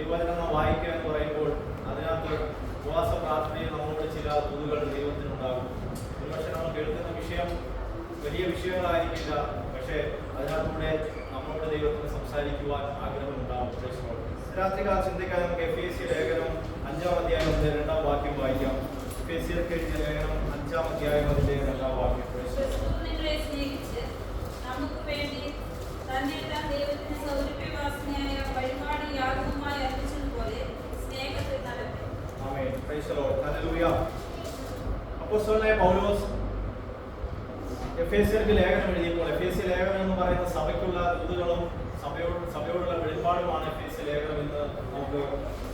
ദൈവവചനം വായിക്കുക എന്ന് പറയുമ്പോൾ അതിനകത്ത് ഉപവാസ പ്രാർത്ഥനയിൽ നമ്മളോട് ചില ദൂതുകൾ ദൈവത്തിനുണ്ടാകും. ഒരുപക്ഷെ നമ്മൾ കേൾക്കുന്ന വിഷയം വലിയ വിഷയങ്ങളായിരിക്കില്ല, പക്ഷേ അതിനകത്തൂടെ നമ്മളോട് ദൈവത്തിന് സംസാരിക്കുവാൻ ആഗ്രഹമുണ്ടാകും. രാത്രികാല ചിന്തയ്ക്കായി നമുക്ക് എഫേസ്യ ലേഖനം 5-ാം അധ്യായം 2-ാം വാക്യം വായിക്കാം. എഫേസ്യർക്ക് എഴുതിയ ലേഖനം 5-ാം അധ്യായം 2-ാം വാക്യം. അപ്പോസ്തലനായ പൗലോസ് എഫേസ്യർക്ക് ലേഖനം എഴുതിയപ്പോൾ, എഫേസ്യ ലേഖനം എന്ന് പറയുന്ന സഭയ്ക്കുള്ള ദൂതുകളും സഭയോടുള്ള വെളിപ്പാടുമാണ് എഫേസ്യ ലേഖനം എന്ന് നമുക്ക്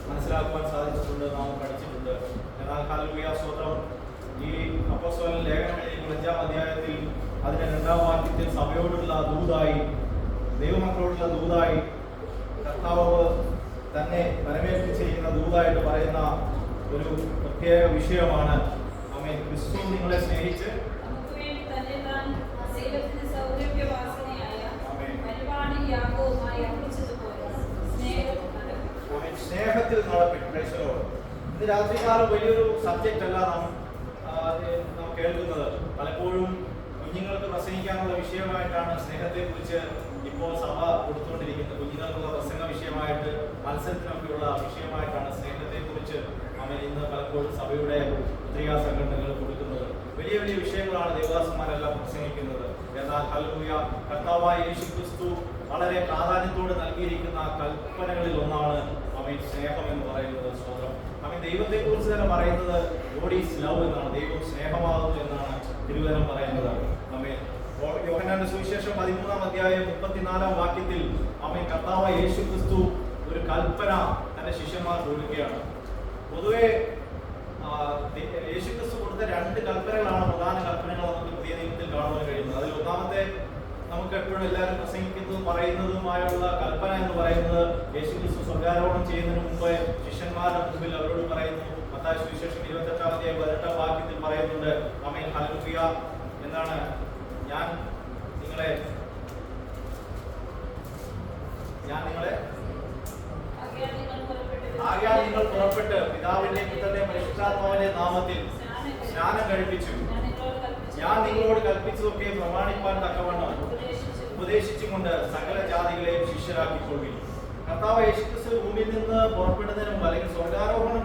മനസ്സിലാക്കുവാൻ സാധിച്ചിട്ടുണ്ട്, നാം പഠിച്ചിട്ടുണ്ട്. എന്നാൽ ഹല്ലേലൂയ സ്തോത്രം, ഈ അപ്പോസ്തലൻ ലേഖനം എഴുതിയപ്പോൾ 5-ാം അധ്യായത്തിൽ അതിന്റെ 2-ാം വാക്യത്തിൽ സഭയോടുള്ള ദൂതായി, ദൈവമക്കളോടുള്ള ദൂതായി, കർത്താവ് തന്നെ വരവേൽപ്പിച്ചിരിക്കുന്ന ദൂതായിട്ട് പറയുന്ന ഒരു പ്രത്യേക വിഷയമാണ്. ആമേൻ. ക്രിസ്തു നിങ്ങളെ സ്നേഹിച്ച് സ്നേഹത്തിൽ നടപ്പിച്ചു. ഇന്ന് രാത്രികാലം വലിയൊരു സബ്ജക്റ്റ് അല്ല നാം കേൾക്കുന്നത്. പലപ്പോഴും കുഞ്ഞുങ്ങൾക്ക് പ്രസംഗിക്കാനുള്ള വിഷയമായിട്ടാണ് സ്നേഹത്തെക്കുറിച്ച് ഇപ്പോൾ സഭ കൊടുത്തുകൊണ്ടിരിക്കുന്നത്. കുഞ്ഞുങ്ങൾക്കുള്ള പ്രസംഗ വിഷയമായിട്ട്, മത്സരത്തിനൊക്കെയുള്ള വിഷയമായിട്ടാണ് സ്നേഹത്തെക്കുറിച്ച് ഇന്ന് പലപ്പോഴും സഭയുടെ പത്രികാ സംഘടനകൾ കൊടുക്കുന്നത്. വലിയ വലിയ വിഷയങ്ങളാണ് ദേവദാസന്മാരെല്ലാം പ്രസംഗിക്കുന്നത്. എന്നാൽ ഹല്ലേലൂയ, കർത്താവായ യേശുക്രിസ്തു വളരെ പ്രാധാന്യത്തോടെ നൽകിയിരിക്കുന്ന കൽപ്പനകളിൽ ഒന്നാണ് സ്നേഹം എന്ന് പറയുന്നത്. സ്വന്തം ദൈവത്തെക്കുറിച്ച് തന്നെ പറയുന്നത് ഗോഡ് ഈസ് ലവ് എന്നാണ്. ദൈവം സ്നേഹമാകുന്നു എന്നാണ് തിരുവചനം പറയുന്നത്. യോഹന്നാന്റെ സുവിശേഷം 13-ാം അധ്യായം 34-ാം വാക്യത്തിൽ കർത്താവായ യേശുക്രിസ്തു ഒരു കൽപ്പന തന്റെ ശിഷ്യന്മാർക്ക് കൊടുക്കുകയാണ്. പൊതുവെ യേശുക്രിസ്തു കൊടുത്ത 2 കൽപ്പനകളാണ് പ്രധാന കൽപ്പനകൾ നമുക്ക് പുതിയ നിയമത്തിൽ കാണുവാൻ കഴിയുന്നത്. അതിൽ ഒന്നാമത്തെ, നമുക്ക് എപ്പോഴും എല്ലാവരും പ്രസംഗിക്കുന്നതും പറയുന്നതുമായുള്ള കൽപ്പന എന്ന് പറയുന്നത്, യേശുക്രിസ്തു സ്വർഗ്ഗാരോഹണം ചെയ്യുന്നതിന് മുമ്പ് ശിഷ്യന്മാരുടെ മുമ്പിൽ അവരോട് പറയുന്നു. മത്തായി സുവിശേഷം 28-ാം അധ്യായം 18-ാം വാക്യത്തിൽ പറയുന്നുണ്ട്, ആമേൻ ഹല്ലേലൂയ, എന്താണ്, ഞാൻ നിങ്ങളെ ആകയാൽ നിങ്ങൾ പുറപ്പെട്ട് പിതാവിന്റെയും പുത്രന്റെയും പരിശുദ്ധാത്മാവിന്റെ നാമത്തിൽ സ്നാനം കഴിപ്പിച്ചു, ഞാൻ നിങ്ങളോട് കൽപ്പിച്ചതൊക്കെ പ്രമാണിപ്പാൻ തക്കവണ്ണം ഉപദേശിച്ചുകൊണ്ട് സകല ജാതികളെയും ശിഷ്യരാക്കിക്കൊള്ളുവിൻ. കർത്താവ് യേശുക്രിസ്തു ഭൂമിയിൽ നിന്ന് പുറപ്പെടുന്നതിന് മുമ്പ്, അല്ലെങ്കിൽ സ്വർഗ്ഗാരോഹണം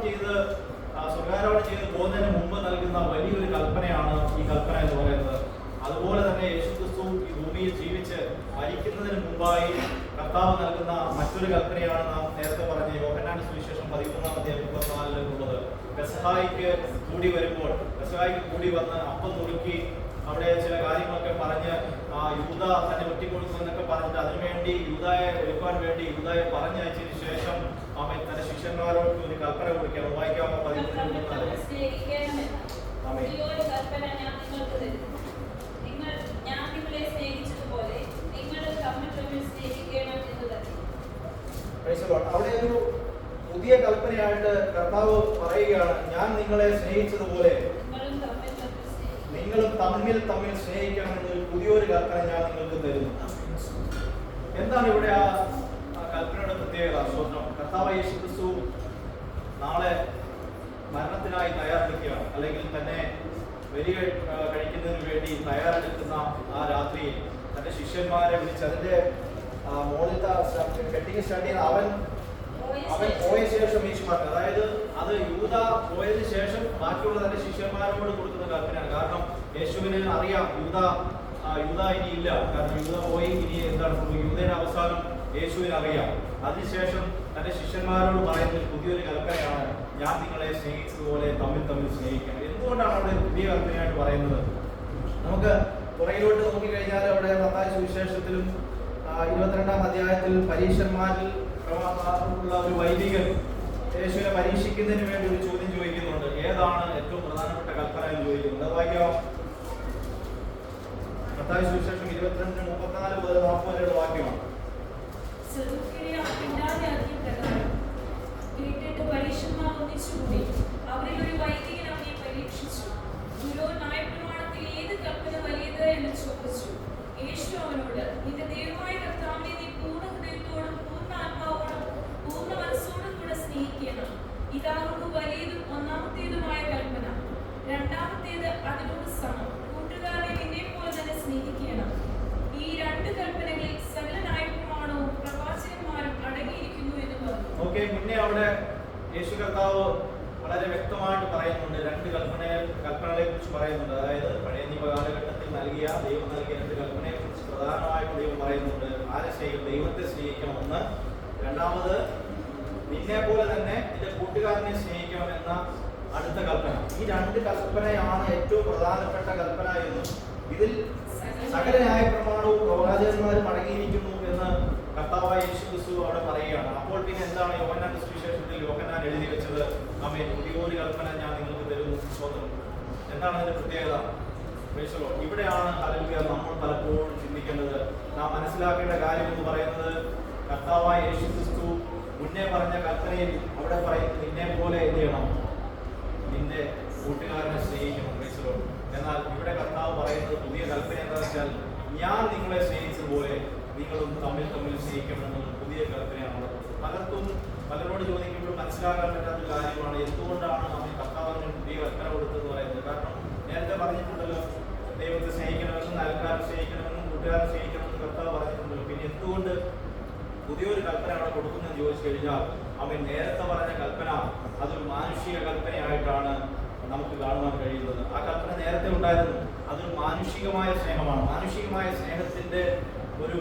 ചെയ്ത് പോകുന്നതിന് മുമ്പ് നൽകുന്ന വലിയൊരു കൽപ്പനയാണ് ഈ കൽപ്പന എന്ന് പറയുന്നത്. അതുപോലെ തന്നെ യേശുക്രിസ്തു ഈ ഭൂമിയിൽ ജീവിച്ച് മരിക്കുന്നതിന് മുമ്പായി കർത്താവ് നൽകുന്ന മറ്റൊരു കൽപ്പനയാണ് നാം നേരത്തെ പറഞ്ഞ യോഹന്നാന്റെ സുവിശേഷം 13-ാം അധ്യായം 34-ലുള്ളത്. പെസഹായ്ക്ക് കൂടി വന്ന് അപ്പം നുറുക്കി അവിടെ ചില കാര്യങ്ങളൊക്കെ പറഞ്ഞ് യൂദ തന്നെ വെട്ടിക്കൊടുക്കും എന്നൊക്കെ പറഞ്ഞിട്ട് അതിനുവേണ്ടി യൂദായെ എടുക്കാൻ വേണ്ടി യൂദായെ പറഞ്ഞയച്ചതിന് ശേഷം അവൻ തന്റെ ശിഷ്യന്മാരോട് ഒരു കൽപ്പന കൊടുക്കുകയാണ്. വായിക്കാമോ? 13-ാം അവിടെ ഒരു പുതിയ കൽപ്പനയായിട്ട് കർത്താവ് പറയുകയാണ്, ഞാൻ നിങ്ങളെ സ്നേഹിച്ചതുപോലെ നിങ്ങളും തമ്മിൽ സ്നേഹിക്കണം എന്നൊരു പുതിയൊരു കൽപ്പന ഞാൻ നിങ്ങൾക്ക് തരുന്നു. എന്താണ് ഇവിടെ ആ കൽപ്പനയുടെ പ്രത്യേകത? സ്വന്തം കർത്താവ് യേശുക്രിസ്തു നാളെ മരണത്തിനായി തയ്യാറെടുക്കുകയാണ്, അല്ലെങ്കിൽ തന്നെ ബലി കഴിക്കുന്നതിന് വേണ്ടി തയ്യാറെടുക്കുന്ന ആ രാത്രിയിൽ തന്റെ ശിഷ്യന്മാരെ വിളിച്ച് അതിന്റെ മോളിലത്തെ കെട്ടിങ് സ്റ്റാർട്ട് ചെയ്യുന്ന അവൻ പോയ ശേഷം യേശുമാർക്ക്, അതായത് അത് യൂദ പോയതിനു ശേഷം ബാക്കിയുള്ള തന്റെ ശിഷ്യന്മാരോട് കൊടുക്കുന്ന കൽപ്പനയാണ്. കാരണം യേശുവിന് അറിയാം യൂദ ഇനി ഇല്ല, കാരണം യൂദ പോയി, ഇനി എന്താണ് യൂദയുടെ അവസാനം യേശുവിന് അറിയാം. അതിനുശേഷം തന്റെ ശിഷ്യന്മാരോട് പറയുന്ന പുതിയൊരു കൽപ്പനയാണ്, ഞാൻ നിങ്ങളെ സ്നേഹിച്ചതുപോലെ തമ്മിൽ സ്നേഹിക്കണം. എന്തുകൊണ്ടാണ് അവിടെ പുതിയ കൽപ്പനയായിട്ട് പറയുന്നത്? നമുക്ക് പുറകിലോട്ട് നോക്കിക്കഴിഞ്ഞാൽ അവിടെ മത്തായി സുവിശേഷത്തിലും 22-ാം അധ്യായത്തിൽ പരീക്ഷന്മാരിൽ ഉള്ള ഒരു വൈദികൻ യേശുവിനെ പരീക്ഷിക്കുന്നതിന് വേണ്ടി ഒരു ചോദ്യം ചോദിക്കുന്നുണ്ട്. ഏതാണ് ഏറ്റവും പ്രധാനപ്പെട്ട കൽപ്പന എന്ന് ചോദിക്കുന്നുണ്ട്. അത് വായിക്കാം. മത്തായി സുവിശേഷം 22:34 മുതൽ 40 വാക്യമാണ്. യേശു അവനോട്, നിന്റെ ദൈവമായ കർത്താവിനെ നീ പൂർണ്ണ ഹൃദയത്തോടും പൂർണ്ണ ആത്മാവോടും പൂർണ്ണ മനസ്സോടും സ്നേഹിക്കണം. ഇതാകുന്നു വലിയതും ഒന്നാമത്തേതുമായ കൽപ്പന. രണ്ടാമത്തേത് അതിനോട് സമം, കൂട്ടുകാരനെ നിന്നെപ്പോലെ തന്നെ സ്നേഹിക്കണം. ഈ രണ്ട് കൽപ്പനകളിൽ സകല ന്യായപ്രമാണവും പ്രവാചകന്മാരും അടങ്ങിയിരിക്കുന്നു എന്ന് പറഞ്ഞു. ഓക്കെ, മുന്നേ അവിടെ യേശു കർത്താവ് വളരെ വ്യക്തമായിട്ട് പറയുന്നുണ്ട്, രണ്ട് കൽപ്പനകളെ കുറിച്ച് പറയുന്നുണ്ട്. അതായത് പഴയ നിയമ കാലഘട്ടത്തിൽ ദൈവം നൽകിയ രണ്ട് കൽപ്പനയെ കുറിച്ച് പ്രധാനമായിട്ട് ദൈവം പറയുന്നുണ്ട്. ആരെ സ്നേഹിക്കും? ദൈവത്തെ സ്നേഹിക്കണം ഒന്ന്. രണ്ടാമത് നിന്നെ പോലെ തന്നെ നിന്റെ കൂട്ടുകാരനെ സ്നേഹിക്കണമെന്ന അടുത്ത കൽപ്പന. ഈ രണ്ട് കൽപ്പനയാണ് ഏറ്റവും പ്രധാനപ്പെട്ട കൽപ്പന എന്നും ഇതിൽ സകല ന്യായപ്രമാണവും പ്രവാചകന്മാരും അടങ്ങിയിരിക്കുന്നു എന്ന് കർത്താവായ യേശു ക്രിസ്തു അവിടെ പറയുകയാണ്. അപ്പോൾ പിന്നെ എന്താണ് യോഹന്നാന്റെ സുവിശേഷത്തിൽ യോഹന്നാൻ എഴുതി വെച്ചത്? ആമേൻ, പുതിയൊരു കൽപ്പന ഞാൻ നിങ്ങൾക്ക് തരുന്നു. സ്വന്തം എന്താണ് അതിന്റെ പ്രത്യേകത? ഇവിടെയാണ് ഹല്ലേലൂയ നമ്മൾ പലപ്പോഴും ചിന്തിക്കേണ്ടത്. നാം മനസ്സിലാക്കേണ്ട കാര്യം എന്ന് പറയുന്നത്, കർത്താവായ യേശു ക്രിസ്തു മുന്നേ പറഞ്ഞ കൽപ്പനയിൽ അവിടെ പറയുന്നത് നിന്നെ പോലെ എന്ത് ചെയ്യണം? നിന്റെ കൂട്ടുകാരനെ സ്നേഹിക്കണം. എന്നാൽ ഇവിടെ കർത്താവ് പറയുന്നത് പുതിയ കൽപ്പന എന്താണെന്ന് വെച്ചാൽ, ഞാൻ നിങ്ങളെ സ്നേഹിച്ചതുപോലെ നിങ്ങളും തമ്മിൽ സ്നേഹിക്കണമെന്നുള്ള പുതിയ കൽപ്പനയാണ്. പലരോട് ചോദിക്കുമ്പോൾ മനസ്സിലാക്കാൻ പറ്റാത്ത കാര്യമാണ് എന്തുകൊണ്ടാണ് നമ്മൾ കർത്താവിന് പുതിയ കൽപ്പന കൊടുത്തതെന്ന് പറയുന്നത്. കാരണം നേരത്തെ പറഞ്ഞിട്ടുണ്ടല്ലോ, ദൈവത്തെ സ്നേഹിക്കണമെന്നും അയൽക്കാരെ സ്നേഹിക്കണമെന്നും കൂട്ടുകാരെ സ്നേഹിക്കണമെന്നും കർത്താവ് പറഞ്ഞിട്ടുണ്ടല്ലോ. പിന്നെ എന്തുകൊണ്ട് പുതിയൊരു കൽപ്പന അവിടെ കൊടുക്കുന്നതെന്ന് ചോദിച്ചു കഴിഞ്ഞാൽ, അവൻ നേരത്തെ പറഞ്ഞ കൽപ്പന അതൊരു മാനുഷിക കൽപ്പനയായിട്ടാണ് നമുക്ക് കാണുവാൻ കഴിയുന്നത്. ആ കൽപ്പന നേരത്തെ ഉണ്ടായിരുന്നു, അതൊരു മാനുഷികമായ സ്നേഹമാണ്. മാനുഷികമായ സ്നേഹത്തിന്റെ ഒരു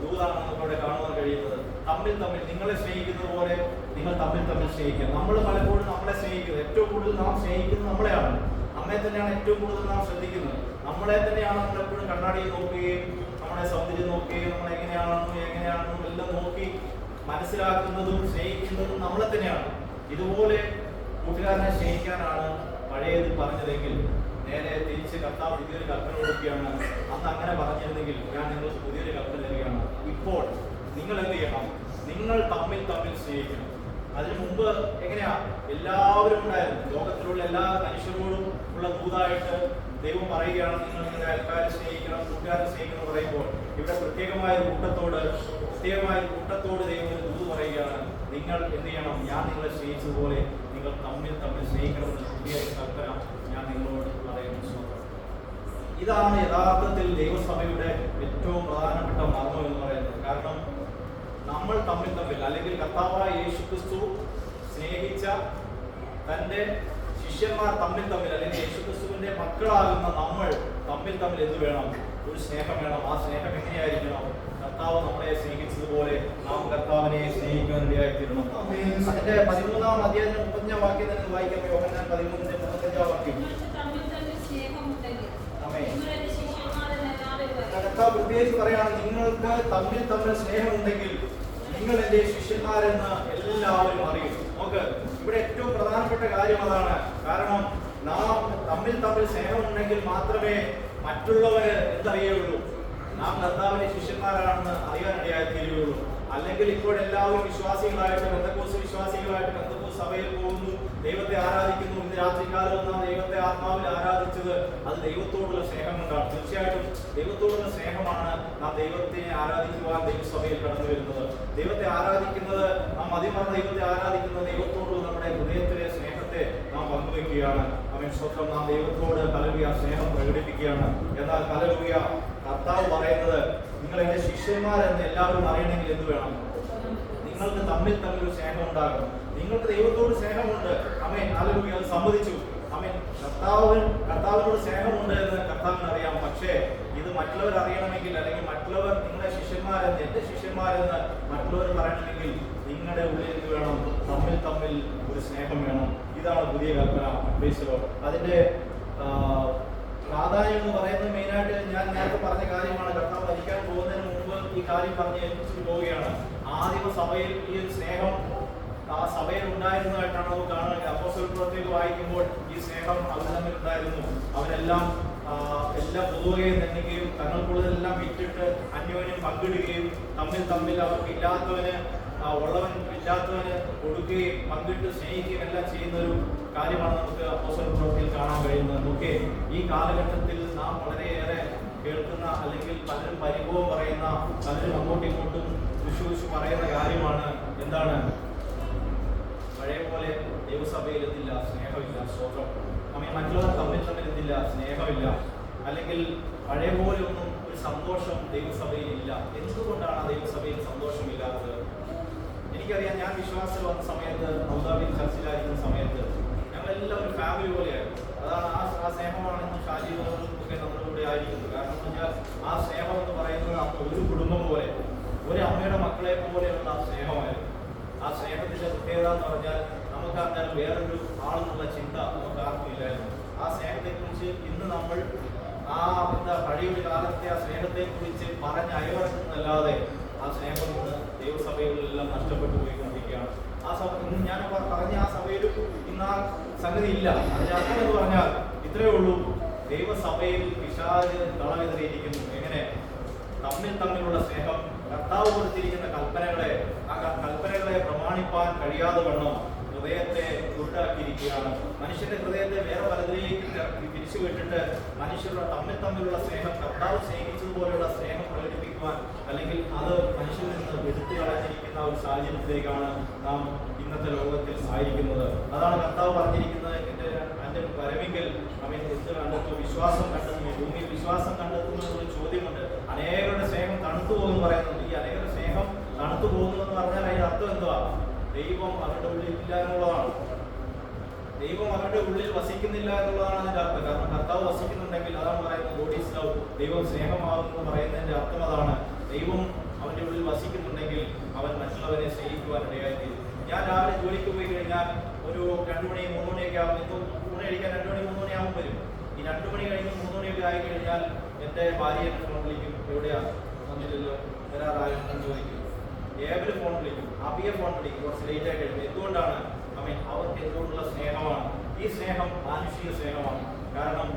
ദൂതാണ് നമുക്കവിടെ കാണുവാൻ കഴിയുന്നത്. തമ്മിൽ നിങ്ങളെ സ്നേഹിക്കുന്നത് പോലെ നിങ്ങൾ തമ്മിൽ സ്നേഹിക്കുക. നമ്മൾ പലപ്പോഴും നമ്മളെ സ്നേഹിക്കുന്നത്, ഏറ്റവും കൂടുതൽ നാം സ്നേഹിക്കുന്നത് നമ്മളെയാണ്. നമ്മെ തന്നെയാണ് ഏറ്റവും കൂടുതൽ നാം ശ്രദ്ധിക്കുന്നത്. നമ്മളെ തന്നെയാണ് നമ്മൾ എപ്പോഴും കണ്ണാടിയിൽ നോക്കുകയും നമ്മുടെ സൗന്ദര്യം നോക്കുകയും നമ്മൾ എങ്ങനെയാണെന്നും എല്ലാം നോക്കി മനസ്സിലാക്കുന്നതും സ്നേഹിക്കുന്നതും നമ്മളെ തന്നെയാണ്. ഇതുപോലെ കൂട്ടുകാരനെ സ്നേഹിക്കാനാണ് പഴയത് പറഞ്ഞതെങ്കിൽ നേരെ തിരിച്ച് കർത്താവ് പുതിയൊരു കൽപ്പന കൊടുക്കുകയാണ്. അന്ന് അങ്ങനെ പറഞ്ഞിരുന്നെങ്കിൽ ഞാൻ നിങ്ങൾക്ക് പുതിയൊരു കൽപ്പന തരികയാണ്. ഇപ്പോൾ നിങ്ങൾ എന്ത് ചെയ്യണം? നിങ്ങൾ തമ്മിൽ സ്നേഹിക്കണം. അതിനു മുമ്പ് എങ്ങനെയാ? എല്ലാവരും ഉണ്ടായിരുന്നു. ലോകത്തിലുള്ള എല്ലാ മനുഷ്യരോടും ഉള്ള ദൂതായിട്ട് ദൈവം പറയുകയാണ്, നിങ്ങൾ നിങ്ങളുടെ അയൽക്കാരെ സ്നേഹിക്കണം, കൂട്ടുകാരെ സ്നേഹിക്കണം പറയുമ്പോൾ ഇവിടെ പ്രത്യേകമായ കൂട്ടത്തോട് ദൈവം ഒരു ദൂത് പറയുകയാണ്. നിങ്ങൾ എന്ത് ചെയ്യണം? ഞാൻ നിങ്ങളെ സ്നേഹിച്ചതുപോലെ നിങ്ങൾ തമ്മിൽ സ്നേഹിക്കണമെന്ന് പുതിയ കൽപ്പന ഞാൻ നിങ്ങളോട് പറയുന്നു. ഇതാണ് യഥാർത്ഥത്തിൽ ദൈവസഭയുടെ ഏറ്റവും പ്രധാനപ്പെട്ട മർമ്മം എന്ന് പറയുന്നത്. കാരണം നമ്മൾ തമ്മിൽ അല്ലെങ്കിൽ കർത്താവായ യേശു ക്രിസ്തു സ്നേഹിച്ച തൻ്റെ ശിഷ്യന്മാർ തമ്മിൽ അല്ലെങ്കിൽ യേശുക്രിസ്തുവിന്റെ മക്കളാകുന്ന നമ്മൾ തമ്മിൽ എന്ത് വേണം? ഒരു സ്നേഹം വേണം. ആ സ്നേഹം എങ്ങനെയായിരിക്കണം? കർത്താവ് നമ്മളെ സ്നേഹിച്ചതുപോലെ നാം കർത്താവിനെ സ്നേഹിക്കാൻ ഇടയായിത്തീരണം. അതിന്റെ 13-ാം അധ്യായത്തിന് 35-ാം വാക്യം തന്നെ വായിക്കാം. യോഹന്നാൻ 13-ന്റെ 35-ാം വാക്യം. കർത്താവ് പ്രത്യേകിച്ച് പറയാണ്, നിങ്ങൾക്ക് തമ്മിൽ സ്നേഹമുണ്ടെങ്കിൽ നിങ്ങൾ എന്റെ ശിഷ്യന്മാരെന്ന് എല്ലാവരും അറിയും. നമുക്ക് ഇവിടെ ഏറ്റവും പ്രധാനപ്പെട്ട കാര്യം അതാണ്. കാരണം നാം തമ്മിൽ സ്നേഹമുണ്ടെങ്കിൽ മാത്രമേ മറ്റുള്ളവര് എന്തറിയുള്ളൂ? നാം കർത്താവിന്റെ ശിഷ്യന്മാരാണെന്ന് അറിയാനിടയായി തീരുകയുള്ളൂ. അല്ലെങ്കിൽ ഇപ്പോൾ എല്ലാവരും വിശ്വാസികളായിട്ട് പെന്തക്കോസ്ത് സഭയിൽ പോകുന്നു, ദൈവത്തെ ആരാധിക്കുന്നു. ഇന്ന് രാത്രികാലം നാം ദൈവത്തെ ആത്മാവിൽ ആരാധിച്ചത് അത് ദൈവത്തോടുള്ള സ്നേഹം കൊണ്ടാണ്. തീർച്ചയായിട്ടും ദൈവത്തോടുള്ള സ്നേഹമാണ് നാം ദൈവത്തെ ആരാധിക്കുവാൻ ദൈവസഭയിൽ കടന്നു വരുന്നത്. ദൈവത്തെ ആരാധിക്കുന്നത്, നാം മതിമറന്ന ദൈവത്തെ ആരാധിക്കുന്നത് ദൈവത്തോടുള്ള നമ്മുടെ ഹൃദയത്തിലെ സ്നേഹത്തെ നാം പങ്കുവയ്ക്കുകയാണ്. അവൻ സ്വന്തം നാം ദൈവത്തോട് ഹല്ലേലൂയ സ്നേഹം പ്രകടിപ്പിക്കുകയാണ്. എന്നാൽ ഹല്ലേലൂയ കർത്താവ് പറയുന്നത്, നിങ്ങൾ എന്റെ ശിഷ്യന്മാരെന്ന് എല്ലാവരും അറിയണമെങ്കിൽ എന്ത് വേണം? നിങ്ങൾക്ക് തമ്മിൽ ഒരു സ്നേഹം ഉണ്ടാകും. നിങ്ങൾക്ക് ദൈവത്തോട് സ്നേഹമുണ്ട്. ആമേൻ, ഹല്ലേലൂയ, അത് സമ്മതിച്ചു. ആമേൻ, കർത്താവിനോട് സ്നേഹമുണ്ട് എന്ന് കർത്താവിന് അറിയാം. പക്ഷേ ഇത് മറ്റുള്ളവർ അറിയണമെങ്കിൽ, അല്ലെങ്കിൽ മറ്റുള്ളവർ നിങ്ങളുടെ ശിഷ്യന്മാരെന്ന്, എന്റെ ശിഷ്യന്മാരെന്ന് മറ്റുള്ളവർ പറയണമെങ്കിൽ നിങ്ങളുടെ ഉള്ളിൽ എന്ത് വേണം? തമ്മിൽ ഒരു സ്നേഹം വേണം. ഇതാണ് പുതിയ കൽപ്പന. അതിന്റെ പ്രാധാന്യം എന്ന് പറയുന്നത് മെയിനായിട്ട് ഞാൻ നേരത്തെ പറഞ്ഞ കാര്യമാണ്. കർത്താവ് മരിക്കാൻ പോകുന്നതിന് മുമ്പ് ഈ കാര്യം പറഞ്ഞ് ഏൽപ്പിച്ചിട്ട് പോവുകയാണ്. ആദിമ സഭയിൽ ഈ ഒരു സ്നേഹം ആ സഭയിൽ ഉണ്ടായിരുന്നതായിട്ടാണ് നമുക്ക് കാണുന്നത്. അപ്പോസ്തലപ്രവൃത്തിയിൽ വായിക്കുമ്പോൾ ഈ സ്നേഹം അവർ തമ്മിൽ ഉണ്ടായിരുന്നു. അവരെല്ലാം എല്ലാം പൊതുവകയും നിന്നുകയും തങ്ങൾക്കുള്ളതെല്ലാം വിറ്റിട്ട് അന്യോന്യം പങ്കിടുകയും തമ്മിൽ അവർക്ക് ഇല്ലാത്തവന് ഉള്ളവൻ ഇല്ലാത്തവന് കൊടുക്കുകയും പങ്കിട്ട് സ്നേഹിക്കുകയും എല്ലാം ചെയ്യുന്ന ഒരു കാര്യമാണ് നമുക്ക് അപ്പോസ്തലപ്രവൃത്തിയിൽ കാണാൻ കഴിയുന്നത്. നമുക്ക് ഈ കാലഘട്ടത്തിൽ നാം വളരെയേറെ കേൾക്കുന്ന, അല്ലെങ്കിൽ പലരും പരിഭവം പറയുന്ന, പലരും അങ്ങോട്ടും ഇങ്ങോട്ടും വിശ്വസിച്ച് പറയുന്ന കാര്യമാണ് എന്താണ്? പഴയ പോലെ ദൈവസഭയിൽ എന്തില്ല? സ്നേഹമില്ല. സ്തോത്രം. മറ്റുള്ളവർ തമ്മിൽ എന്തില്ല? സ്നേഹമില്ല. അല്ലെങ്കിൽ പഴയ പോലെ ഒന്നും ഒരു സന്തോഷം ദൈവസഭയിൽ ഇല്ല. എന്തുകൊണ്ടാണ് ആ ദൈവസഭയിൽ സന്തോഷമില്ലാത്തത്? എനിക്കറിയാം, ഞാൻ വിശ്വാസത്തിൽ വന്ന സമയത്ത്, അബുദാബിയിൽ ചർച്ചിലായിരിക്കുന്ന സമയത്ത് ഞങ്ങളെല്ലാം ഒരു ഫാമിലി പോലെയായിരുന്നു. അതാണ് ആ സ്നേഹമാണ് ഇന്ന് ഷാജീവനും ഒക്കെ നമ്മുടെ കൂടെ ആയിരിക്കുന്നത്. കാരണം എന്ന് വെച്ചാൽ ആ സ്നേഹം എന്ന് പറയുന്നത് ഒരു കുടുംബം പോലെ, ഒരു അമ്മയുടെ മക്കളെ പോലെയുള്ള സ്നേഹമായിരുന്നു. ആ സ്നേഹത്തിന്റെ പ്രത്യേകത എന്ന് പറഞ്ഞാൽ നമുക്ക് അങ്ങനെ വേറൊരു ആളെന്നുള്ള ചിന്ത നമുക്ക് ആർക്കും ഇല്ലായിരുന്നു. ആ സ്നേഹത്തെക്കുറിച്ച് ഇന്ന് നമ്മൾ പഴയ ഒരു കാലത്തെ ആ സ്നേഹത്തെക്കുറിച്ച് പറഞ്ഞ് അയവറക്കുന്നതല്ലാതെ ആ സ്നേഹം ഇന്ന് ദൈവസഭകളിലെല്ലാം നഷ്ടപ്പെട്ടു പോയിക്കൊണ്ടിരിക്കുകയാണ്. ആ സഭ ഇന്ന് ഞാൻ പറഞ്ഞ ആ സഭയിലും ഇന്ന് ആ സംഗതി ഇല്ല. അതിന്റെ അർത്ഥം എന്ന് പറഞ്ഞാൽ ഇത്രയേ ഉള്ളൂ, ദൈവസഭയിൽ പിശാച് കളവെതിരിയിരിക്കുന്നു. എങ്ങനെ? തമ്മിലുള്ള സ്നേഹം, കർത്താവ് കൊടുത്തിരിക്കുന്ന കൽപ്പനകളെ പ്രമാണിപ്പാൻ കഴിയാതെ വണ്ണം ഹൃദയത്തെ കുരുടാക്കിയിരിക്കുകയാണ്. മനുഷ്യന്റെ ഹൃദയത്തെ വേറെ പലതിലേക്ക് തിരിച്ചു വിട്ടിട്ട് മനുഷ്യരുടെ തമ്മിലുള്ള സ്നേഹം, കർത്താവ് സ്നേഹിച്ചതുപോലെയുള്ള സ്നേഹം പ്രകടിപ്പിക്കുവാൻ, അല്ലെങ്കിൽ അത് മനുഷ്യരിൽ നിന്ന് എടുത്തു കളഞ്ഞിരിക്കുന്ന ഒരു സാഹചര്യത്തിലേക്കാണ് നാം ഇന്നത്തെ ലോകത്തിൽ ആയിരിക്കുന്നത്. അതാണ് കർത്താവ് പറഞ്ഞിരിക്കുന്നത്, എൻ്റെ വരവെങ്കിൽ അവൻ എന്ത് കണ്ടെത്തും? വിശ്വാസം കണ്ടെത്തുന്നു. ഭൂമിയിൽ വിശ്വാസം കണ്ടെത്തുന്ന ഒരു ചോദ്യമുണ്ട്. അനേകരുടെ സ്നേഹം തണുത്തു പോകുമെന്ന് പറയുന്നുണ്ട്. ഈ അനേകരുടെ സ്നേഹം തണുത്തു പോകുന്നു എന്ന് പറഞ്ഞാൽ അതിന്റെ അർത്ഥം എന്തുവാ? ദൈവം അവരുടെ ഉള്ളിൽ ഇല്ല എന്നുള്ളതാണ്. ദൈവം അവരുടെ ഉള്ളിൽ വസിക്കുന്നില്ല എന്നുള്ളതാണ് അതിന്റെ അർത്ഥം. കാരണം കർത്താവ് വസിക്കുന്നുണ്ടെങ്കിൽ അതാണ് പറയുന്നത്, ഗോഡ് ഈസ് ലവ്, ദൈവം സ്നേഹമാകുന്നു പറയുന്നതിന്റെ അർത്ഥം അതാണ്. ദൈവം അവന്റെ ഉള്ളിൽ വസിക്കുന്നുണ്ടെങ്കിൽ അവൻ മറ്റുള്ളവരെ സ്നേഹിക്കുവാൻ ഇടയായിത്തീരും. ഞാൻ രാവിലെ ജോലിക്ക് പോയി കഴിഞ്ഞാൽ ഒരു 2 മണി 3 മണിയൊക്കെ ആകും. ഊണ് കഴിക്കാൻ 2 മണി 3 മണി ആകുമ്പോൾ വരും. ഈ 2 മണി കഴിഞ്ഞ് 3 മണിയൊക്കെ ആയി കഴിഞ്ഞാൽ എൻ്റെ ഭാര്യ എന്നെ ഫോൺ വിളിക്കും. എവിടെയാ? വന്നില്ലല്ലോ, വരാറായോ എന്ന് ചോദിക്കും. ഏവര് ഫോൺ വിളിക്കും, അബിയെ ഫോൺ വിളിക്കും. കുറച്ച് ലേറ്റ് ആയിട്ട് എടുക്കും. എന്തുകൊണ്ടാണ്? അവർക്ക് എന്നോടുള്ള സ്നേഹമാണ്. ഈ സ്നേഹം മാനുഷിക സ്നേഹമാണ്. കാരണം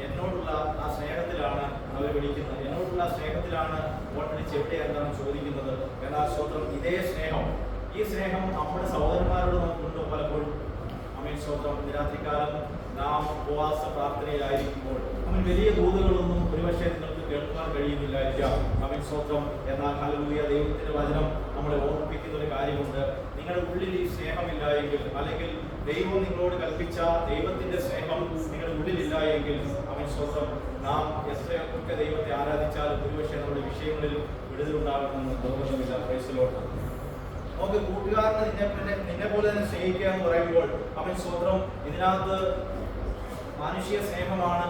എന്നോടുള്ള ആ സ്നേഹത്തിലാണ് അവർ വിളിക്കുന്നത്. എന്നോടുള്ള സ്നേഹത്തിലാണ് ഫോൺ വിളിച്ച് എവിടെയാണെന്നാണ് ചോദിക്കുന്നത്. എന്നാൽ സ്വന്തം ഇതേ സ്നേഹം, ഈ സ്നേഹം നമ്മുടെ സഹോദരന്മാരോട് നമുക്കുണ്ടോ? പലപ്പോഴും സ്വന്തം രാത്രികാലം നാം ഉപവാസ പ്രാർത്ഥനയിലായിരിക്കുമ്പോൾ വലിയ ദൂതുകളൊന്നും ഒരുപക്ഷെ നിങ്ങൾക്ക് കേൾക്കാൻ കഴിയുന്നില്ലായിരിക്കാം. സ്വന്തം എന്നാൽ ഹല്ലേലൂയ, ദൈവത്തിന്റെ വചനം നമ്മളെ ഓർമ്മിപ്പിക്കുന്ന ഒരു കാര്യമുണ്ട്. നിങ്ങളുടെ ഉള്ളിൽ ഈ സ്നേഹമില്ല എങ്കിൽ, അല്ലെങ്കിൽ ദൈവം നിങ്ങളോട് കൽപ്പിച്ച ദൈവത്തിന്റെ സ്നേഹം നിങ്ങളുടെ ഉള്ളിലില്ല എങ്കിൽ സ്വന്തം നാം എത്രയൊക്കെ ദൈവത്തെ ആരാധിച്ചാലും ഒരുപക്ഷെ നമ്മുടെ വിഷയങ്ങളിൽ വിടുതലുണ്ടാകുമെന്ന് നിർബന്ധമില്ല. Price the Lord. നമുക്ക് കൂട്ടുകാരനെ നിന്നെ പോലെ തന്നെ സ്നേഹിക്കുക എന്ന് പറയുമ്പോൾ സ്വന്തം ഇതിനകത്ത് മാനുഷിക സ്നേഹമാണ്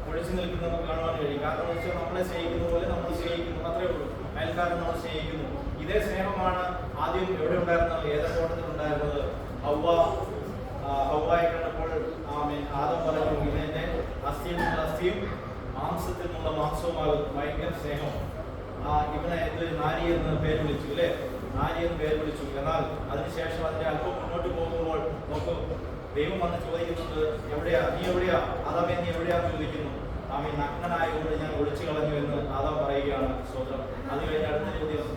ഒഴിച്ചു നിൽക്കുന്നത് നമുക്ക് കാണുവാൻ കഴിയും. കാരണം എന്ന് വെച്ചാൽ നമ്മളെ സ്നേഹിക്കുന്ന പോലെ നമ്മൾ സ്നേഹിക്കുന്നു, അത്രേ ഉള്ളൂ. അയൽക്കാരൻ നമ്മൾ സ്നേഹിക്കുന്നു. ഇതേ സ്നേഹമാണ് ആദ്യം എവിടെ ഉണ്ടായിരുന്നത്? ഏതൊക്കെ തോട്ടത്തിൽ ഉണ്ടായിരുന്നത്? ഹവ്വായെ കണ്ടപ്പോൾ ആദം പറഞ്ഞു, ഇതിന്റെ അസ്ഥിയിൽ നിന്നുള്ള അസ്ഥിയും മാംസത്തിൽ നിന്നുള്ള മാംസവുമാകും. ഭയങ്കര സ്നേഹം. ഇവനെ നാരി എന്ന് പേര് വിളിച്ചു, അല്ലേ? നാരി എന്ന് പേര് വിളിച്ചു. എന്നാൽ അതിനുശേഷം അതിന്റെ അല്പം മുന്നോട്ട് പോകുമ്പോൾ നോക്കൂ, ദൈവം വന്ന് ചോദിക്കുന്നുണ്ട്, എവിടെയാ നീ? എവിടെയാ ആദാമേ, നീ എവിടെയാന്ന് ചോദിക്കുന്നു. നഗ്നനായതുകൊണ്ട് ഞാൻ ഒളിച്ചു കളഞ്ഞു എന്ന് ആദാം പറയുകയാണ്. സ്വന്തം. അത് കഴിഞ്ഞ് അടുത്ത ചോദ്യം,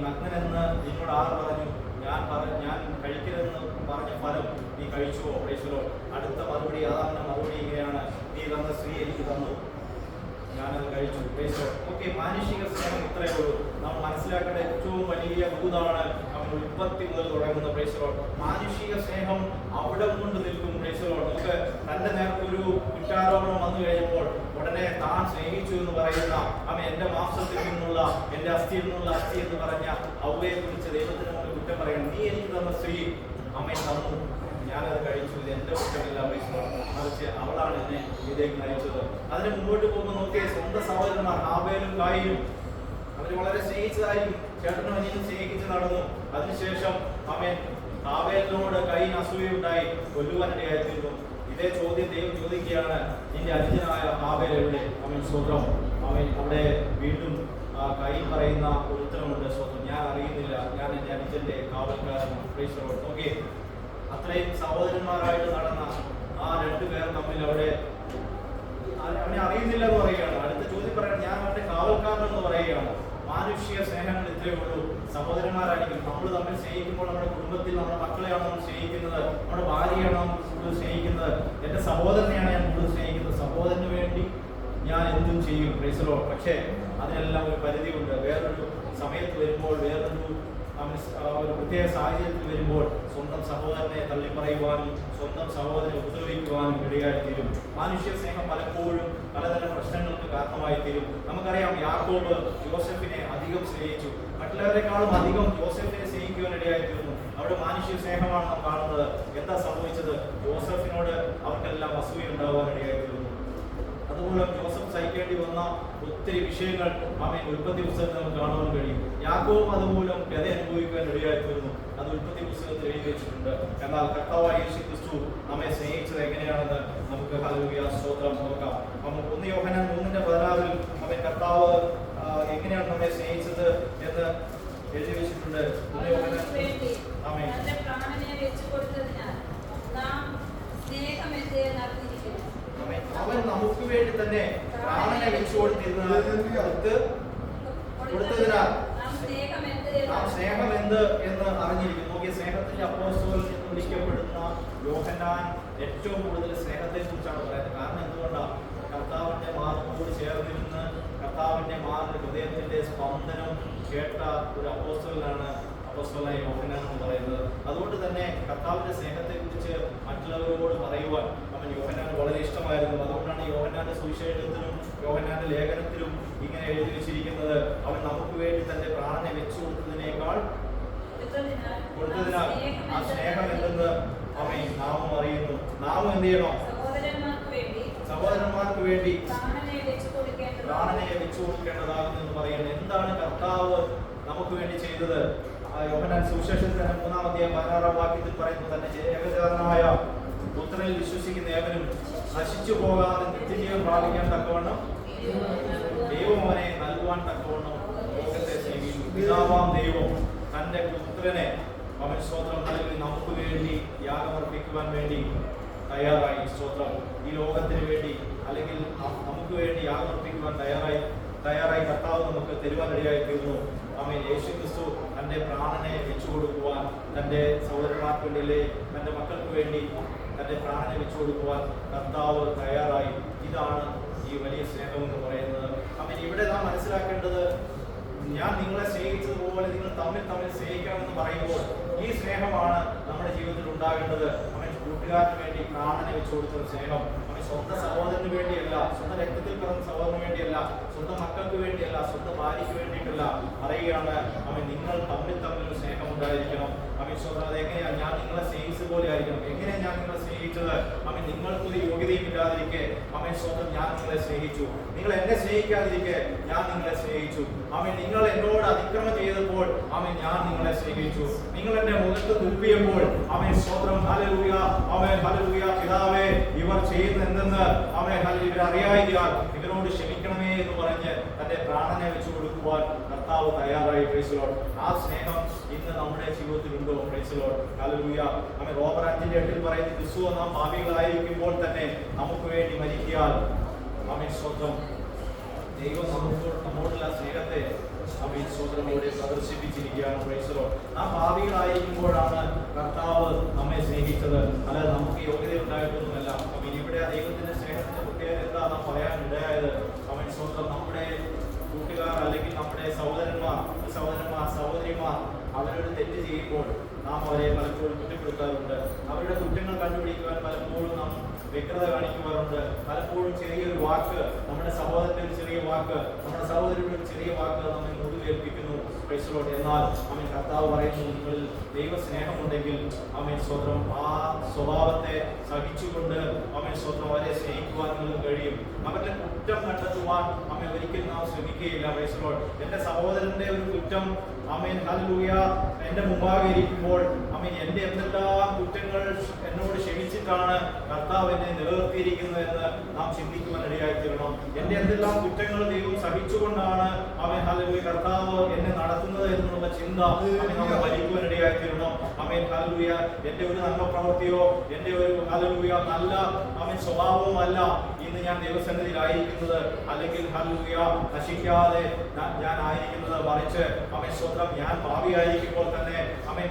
നഗ്നൻ എന്ന് നിന്നോട് ആർ പറഞ്ഞു? ഞാൻ കഴിക്കരുതെന്ന് പറഞ്ഞ ഫലം നീ കഴിച്ചുവോ? കഴിച്ചല്ലോ. അടുത്ത മറുപടി, ആദാമിന്റെ മറുപടി ഇങ്ങനെയാണ്, നീ തന്ന സ്ത്രീ എനിക്ക് തന്നു, ഞാനത് കഴിച്ചു. ഓക്കെ, മാനുഷിക സ്നേഹം ഇത്രയേ ഉള്ളൂ. നാം മനസ്സിലാക്കേണ്ട ഏറ്റവും വലിയ ദൂതാണ് ഉൽപ്പത്തി മുതൽ തുടങ്ങുന്ന പ്രേക്ഷകരോട്. മാനുഷിക സ്നേഹം അവിടെ കൊണ്ട് നിൽക്കും പ്രേക്ഷകരോട്. നമുക്ക് തന്റെ നേരത്തെ ഒരു കുറ്റാരോപണം വന്നു കഴിഞ്ഞപ്പോൾ ഉടനെ താൻ സ്നേഹിച്ചു എന്ന് പറയുന്ന എന്റെ മാംസത്തിൽ നിന്നുള്ള, എന്റെ അസ്ഥിയിൽ നിന്നുള്ള അസ്ഥി എന്ന് പറഞ്ഞ അവയെ കുറിച്ച് ദൈവത്തിന് മുന്നിൽ കുറ്റം പറയണം. നീ എനിക്ക് തന്ന സ്ത്രീ തന്നു, ഞാനത് കഴിച്ചു, ഇത് എന്റെ കുറ്റമില്ല പ്രേക്ഷകരോട്, മറിച്ച് അവളാണ് എന്നെ ഇതിലേക്ക് നയിച്ചത്. അതിന് മുമ്പോട്ട് പോകുമ്പോൾ നോക്കിയ സ്വന്തം സഹോദരന്മാർ ഹാബേലും കായീനും അവര് വളരെ സ്നേഹിച്ചതായിരിക്കും. ചേട്ടനും അനിയനും സ്നേഹിച്ച് നടന്നു. അതിനുശേഷം ഹാബേലിനോട് കയീൻ അസൂയുണ്ടായി, കൊല്ലുവാനിടയായിത്തീർന്നു. ഇതേ ചോദ്യം ദൈവം ചോദിക്കുകയാണ്, നിന്റെ അനുജനായ ഹാബേൽ എവിടെ? സ്വന്തം അവിടെ വീണ്ടും കയീൻ പറയുന്ന ഒരു ഉത്തരമുണ്ട്. സ്വന്തം ഞാൻ അറിയുന്നില്ല, ഞാൻ എന്റെ അനുജന്റെ കാവൽക്കാരനാണ്. ഓക്കെ, അത്രയും സഹോദരന്മാരായിട്ട് നടന്ന ആ 2 പേർ തമ്മിൽ അവിടെ അവനെ അറിയുന്നില്ല എന്ന് പറയുകയാണ്. അടുത്ത ചോദ്യം പറയുന്നത്, ഞാൻ അവന്റെ കാവൽക്കാരൻ എന്ന് പറയുകയാണ്. മാനുഷിക സ്നേഹങ്ങൾ ഇത്രയേ ഉള്ളൂ. സഹോദരന്മാരായിരിക്കും. നമ്മൾ തമ്മിൽ സ്നേഹിക്കുമ്പോൾ നമ്മുടെ കുടുംബത്തിൽ നമ്മുടെ മക്കളെയാണ് നമ്മൾ സ്നേഹിക്കുന്നത്, നമ്മുടെ ഭാര്യയാണ് നമ്മൾ കൂടുതൽ സ്നേഹിക്കുന്നത്, എന്റെ സഹോദരനെയാണ് ഞാൻ കൂടുതൽ സ്നേഹിക്കുന്നത്. സഹോദരന് വേണ്ടി ഞാൻ എന്തും ചെയ്യും. Price the Lord. പക്ഷേ അതിനെല്ലാം ഒരു പരിധിയുണ്ട്. വേറൊരു സമയത്ത് വരുമ്പോൾ, വേറൊരു ഒരു പ്രത്യേക സാഹചര്യത്തിൽ വരുമ്പോൾ സ്വന്തം സഹോദരനെ തള്ളിപ്പറയുവാനും സ്വന്തം സഹോദരനെ ഉപദ്രവിക്കുവാനും ഇടയായി തീരും. മാനുഷ്യ സ്നേഹം പലപ്പോഴും പലതരം പ്രശ്നങ്ങൾക്ക് കാരണമായി തീരും. നമുക്കറിയാം, യാക്കോബ് യോസെഫിനെ അധികം സ്നേഹിച്ചു. മറ്റുള്ളവരെക്കാളും അധികം യോസെഫിനെ സ്നേഹിക്കുവാൻ ഇടയായി തീർന്നു. അവിടെ മാനുഷ്യ സ്നേഹമാണ് നാം കാണുന്നത്. എന്താ സംഭവിച്ചത്? യോസെഫിനോട് അവർക്കെല്ലാം അസൂയ ഉണ്ടാവാൻ ഇടയായി തീർന്നു. അതുമൂലം ജോസഫ് സഹിക്കേണ്ടി വന്ന ഒത്തിരി വിഷയങ്ങൾ ഉൽപ്പത്തി പുസ്തകത്തിൽ നമുക്ക് കാണുവാൻ കഴിയും. യാക്കോബ് അതുമൂലം വ്യത അനുഭവിക്കാൻ ഇടയായി തീർന്നു. അത് ഉൽപ്പത്തി പുസ്തകത്തിൽ എഴുതി വെച്ചിട്ടുണ്ട്. എന്നാൽ കർത്താവായ യേശുക്രിസ്തു നമ്മെ സ്നേഹിച്ചത് എങ്ങനെയാണെന്ന് നമുക്ക് ഹല്ലേലൂയ സ്തോത്രം നോക്കാം. 1 യോഹന്നാൻ 3:16 കർത്താവ് എങ്ങനെയാണ് നമ്മെ സ്നേഹിച്ചത് എന്ന് എഴുതി വെച്ചിട്ടുണ്ട്. അവൻ നമുക്ക് വേണ്ടി തന്നെ പ്രാണനെ വെച്ചു കൊടുത്തതിനാൽ നാം സ്നേഹം എന്ത് എന്ന് അറിഞ്ഞിരിക്കുന്നു. നോക്കിയ സ്നേഹത്തിന്റെ അപ്പോസ്തലൻ എന്ന് വിളിക്കപ്പെടുന്ന യോഹന്നാൻ ഏറ്റവും കൂടുതൽ സ്നേഹത്തെ കുറിച്ചാണ് പറയുന്നത്. കാരണം എന്തുകൊണ്ടാണ്? കർത്താവിന്റെ മാർഗത്തോട് ചേർന്നിരുന്ന് കർത്താവിന്റെ ഹൃദയത്തിന്റെ സ്പന്ദനം കേട്ട ഒരു അപ്പോസ്തലനാണ് അപ്പോസ്തലനായ യോഹന്നാൻ എന്ന് പറയുന്നത്. അതുകൊണ്ട് തന്നെ കർത്താവിന്റെ സ്നേഹത്തെ കുറിച്ച് മറ്റുള്ളവരോട് പറയുവാൻ യോഹന്നാന് വളരെ ഇഷ്ടമായിരുന്നു. അതുകൊണ്ടാണ് യോഹന്നാന്റെ സുവിശേഷത്തിലും യോഹന്നാന്റെ ലേഖനത്തിലും ഇങ്ങനെ എഴുതി വെച്ചിരിക്കുന്നത്, അവൻ നമുക്ക് വേണ്ടി തന്റെ പ്രാണനെ വെച്ചു കൊടുത്തതിനേക്കാൾ കൊടുത്തതിനാൽ ആ സ്നേഹം എന്തെന്ന് നാമും അറിയുന്നു. നാമും എന്ത് ചെയ്യണം? സഹോദരന്മാർക്ക് വേണ്ടി പ്രാണനെ വെച്ചു കൊടുക്കേണ്ടതാകുന്നു പറയുന്നത്. എന്താണ് കർത്താവ് നമുക്ക് വേണ്ടി ചെയ്തത്? യോഹന്നാൻ സുവിശേഷത്തിൽ 3:16 പറയുന്നു, തന്റെ ഏകജാതനായ പുത്രനിൽ വിശ്വസിക്കുന്ന ഏവനും നശിച്ചു പോകാതെ നിത്യജീവൻ പ്രാപിക്കാൻ തക്കവണ്ണം ദൈവം അവനെ നൽകുവാൻ തക്കവണ്ണം ലോകത്തെ സ്നേഹിച്ചു. പിതാവാം ദൈവം തന്റെ പുത്രനെ അവൻ സ്തോത്രം നൽകി നമുക്ക് വേണ്ടി യാഗമർപ്പിക്കുവാൻ വേണ്ടി തയ്യാറായി. സ്തോത്രം ഈ ലോകത്തിന് വേണ്ടി അല്ലെങ്കിൽ നമുക്ക് വേണ്ടി യാഗമർപ്പിക്കുവാൻ തയ്യാറായി കർത്താവ് നമുക്ക് തരുവാനിടയായി തീർന്നു. യേശുക്രിസ്തു തന്റെ പ്രാണനെ വെച്ചു കൊടുക്കുവാൻ, തന്റെ സഹോദരന്മാർക്ക് വേണ്ടി, തന്റെ മക്കൾക്ക് വേണ്ടി തന്റെ പ്രാണനെ വെച്ചു കൊടുക്കുവാൻ കർത്താവ് തയ്യാറായി. ഇതാണ് ഈ വലിയ സ്നേഹം എന്ന് പറയുന്നത്. ഇവിടെ നാം മനസ്സിലാക്കേണ്ടത്, ഞാൻ നിങ്ങളെ സ്നേഹിച്ചതുപോലെ നിങ്ങൾ തമ്മിൽ സ്നേഹിക്കണമെന്ന് പറയുമ്പോൾ ഈ സ്നേഹമാണ് നമ്മുടെ ജീവിതത്തിൽ ഉണ്ടാകേണ്ടത്. കൂട്ടുകാരന് വേണ്ടി പ്രാണനെ വെച്ചു കൊടുത്ത സ്നേഹം, സ്വന്തം സഹോദരന് വേണ്ടിയല്ല, സ്വന്തം രക്തത്തിൽ പിറന്ന സഹോദരന് വേണ്ടിയല്ല, സ്വന്തം മക്കൾക്ക് വേണ്ടിയല്ല, സ്വന്തം ഭാര്യയ്ക്ക് വേണ്ടിയിട്ടല്ല. പറയുകയാണ് നിങ്ങൾ തമ്മിൽ സ്നേഹം ഉണ്ടായിരിക്കണം. സ്വന്തം അതെങ്ങനെയാണ്? ഞാൻ നിങ്ങളെ സ്നേഹിച്ചതുപോലെ ആയിരിക്കണം. എങ്ങനെയാണ് ഞാൻ നിങ്ങളെ സ്നേഹിച്ചത്? നിങ്ങൾക്കൊരു യോഗ്യതയും ഇല്ലാതിരിക്കെ സ്വന്തം ഞാൻ നിങ്ങളെ സ്നേഹിച്ചു. നിങ്ങൾ എന്നെ സ്നേഹിക്കാതിരിക്കെ ഞാൻ നിങ്ങളെ സ്നേഹിച്ചു. നിങ്ങൾ എന്നോട് അതിക്രമം ചെയ്തപ്പോൾ ഞാൻ നിങ്ങളെ സ്നേഹിച്ചു. നിങ്ങൾ എന്റെ മുഖത്ത് തുപ്പിയപ്പോൾ സ്വന്തം ഹല്ലേലൂയ ഹല്ലേലൂയ പിതാവേ, ഇവർ ചെയ്യുന്ന എന്തെന്ന് ഇവർ അറിയായികയാൽ ഇവരോട് ക്ഷമിക്കണമേ എന്ന് പറഞ്ഞ് തന്റെ പ്രാണനെ വെച്ചു കൊടുക്കുവാൻ കർത്താവ് തയ്യാറായി. Praise Lord. ആ സ്നേഹം ഇന്ന് നമ്മുടെ ജീവിതത്തിലുണ്ടോ? Praise Lord hallelujah. റോമർ 5:8 പറയുന്നത്, ക്രിസ്തു നാം പാപികളായിരിക്കുമ്പോൾ തന്നെ നമുക്ക് വേണ്ടി മരിക്കാൻ സ്വന്തം ദൈവം നമ്മോടുള്ള സ്നേഹത്തെ സ്വന്തമോടെ പ്രദർശിപ്പിച്ചിരിക്കുകയാണ്. Praise Lord. നാം പാപികളായിരിക്കുമ്പോഴാണ് കർത്താവ് നമ്മെ സ്നേഹിച്ചത്, അല്ലാതെ നമുക്ക് യോഗ്യത ഉണ്ടായിട്ടൊന്നുമല്ല. ഇവിടെ ദൈവത്തിന്റെ സ്നേഹത്തിന്റെ പ്രത്യേകത എന്താ നാം പറയാനിടയായത്? സ്വന്തം നമ്മുടെ കൂട്ടുകാർ അല്ലെങ്കിൽ നമ്മുടെ സഹോദരന്മാർ സഹോദരിമാർ അവരോട് തെറ്റ് ചെയ്യുമ്പോൾ നാം അവരെ പലപ്പോഴും കുറ്റപ്പെടുത്താറുണ്ട്. അവരുടെ കുറ്റങ്ങൾ കണ്ടുപിടിക്കുവാൻ പലപ്പോഴും നാം വ്യക്തത കാണിക്കുവാറുണ്ട്. പലപ്പോഴും ചെറിയൊരു വാക്ക്, നമ്മുടെ സഹോദരന്റെ ഒരു ചെറിയ വാക്ക്, നമ്മുടെ സഹോദരിയുടെ ഒരു ചെറിയ വാക്ക് നമ്മെ മുറിവേൽപ്പിക്കുന്നു. എന്നാൽ കർത്താവ് പറയുന്നു, നിങ്ങളിൽ ദൈവസ്നേഹമുണ്ടെങ്കിൽ സ്വന്തം ആ സ്വഭാവത്തെ സഹിച്ചുകൊണ്ട് സ്വന്തം അവരെ സ്നേഹിക്കുവാൻ നിങ്ങൾക്ക് കഴിയും. അവരുടെ കുറ്റം കണ്ടെത്തുവാൻ ഒരിക്കലും നാം ശ്രമിക്കുകയില്ല. എന്റെ സഹോദരന്റെ ഒരു കുറ്റം ഹല്ലേലൂയ എന്റെ മുമ്പാകെ ഇരിക്കുമ്പോൾ എന്റെ എന്തെല്ലാം കുറ്റങ്ങൾ എന്നോട് ക്ഷമിച്ചിട്ടാണ് കർത്താവ് എന്നെ നിലനിർത്തിയിരിക്കുന്നത് എന്ന് നാം ചിന്തിക്കുവാൻ ഇടയായി തീരണം. എന്റെ എന്തെല്ലാം കുറ്റങ്ങൾ ദൈവം സഹിച്ചുകൊണ്ടാണ് ഹല്ലേലൂയ കർത്താവ് എന്നെ നടത്തുന്നത് എന്നുള്ള ചിന്ത നമ്മൾ വലിക്കുവാൻ ഇടയായി തീരണം. ഹല്ലേലൂയ എന്റെ ഒരു നല്ല പ്രവൃത്തിയോ എന്റെ ഒരു ഹല്ലേലൂയ നല്ല സ്വഭാവവും അല്ല ഇന്ന് ഞാൻ ദൈവസന്നിധിയിലായിരിക്കുന്നത്, അല്ലെങ്കിൽ ഹല്ലേലൂയ നശിക്കാതെ ഞാൻ ആയിരിക്കുന്നത്. മറിച്ച് സ്വന്തം ഞാൻ പാപിയായിരിക്കുമ്പോൾ തന്നെ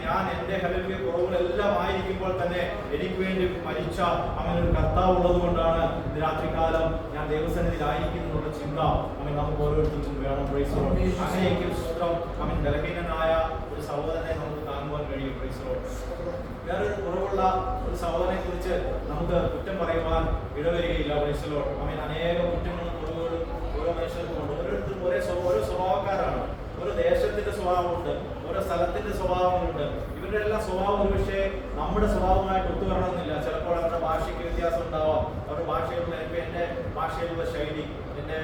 ഞാൻ എന്റെ ഹല്ലേലൂയ കുറവുകളെല്ലാം ആയിരിക്കുമ്പോൾ തന്നെ എനിക്ക് വേണ്ടി മരിച്ച ഒരു കർത്താവ് ഉള്ളത് കൊണ്ടാണ് ഇന്ന് രാത്രികാലം ഞാൻ ദൈവസന്നിധിയിലായിരിക്കുന്നുള്ള ചിന്ത നമുക്ക് ഓരോരുത്തർക്കും വേണം. അങ്ങനെയെങ്കിൽ സ്വന്തം ബലഹീനനായ ഒരു സഹോദരനെ നമുക്ക് താങ്ങുവാൻ കഴിയും. Praise the lord. വേറൊരു കുറവുള്ള ഒരു സഹോദരനെ കുറിച്ച് നമുക്ക് കുറ്റം പറയുവാൻ ഇടവരികയില്ല. Praise the lord. ആമേൻ. അനേകം കുറ്റങ്ങളും കുറവുകളും ഓരോ മനുഷ്യർക്കുമുണ്ട്. ഓരോരുത്തരും ഓരോ സ്വഭാവക്കാരാണ്. ഓരോ ദേശത്തിന്റെ സ്വഭാവമുണ്ട്, ഓരോ സ്ഥലത്തിന്റെ സ്വഭാവങ്ങളുണ്ട്. ഇവരുടെ എല്ലാം സ്വഭാവം ഒരുപക്ഷെ നമ്മുടെ സ്വഭാവമായിട്ട് ഒത്തുവരണമെന്നില്ല. ചിലപ്പോൾ അവരുടെ ഭാഷയ്ക്ക് വ്യത്യാസം ഉണ്ടാവാം. അവരുടെ ഭാഷയിലുള്ള എൻ്റെ ഭാഷയിലുള്ള ശൈലി, എൻ്റെ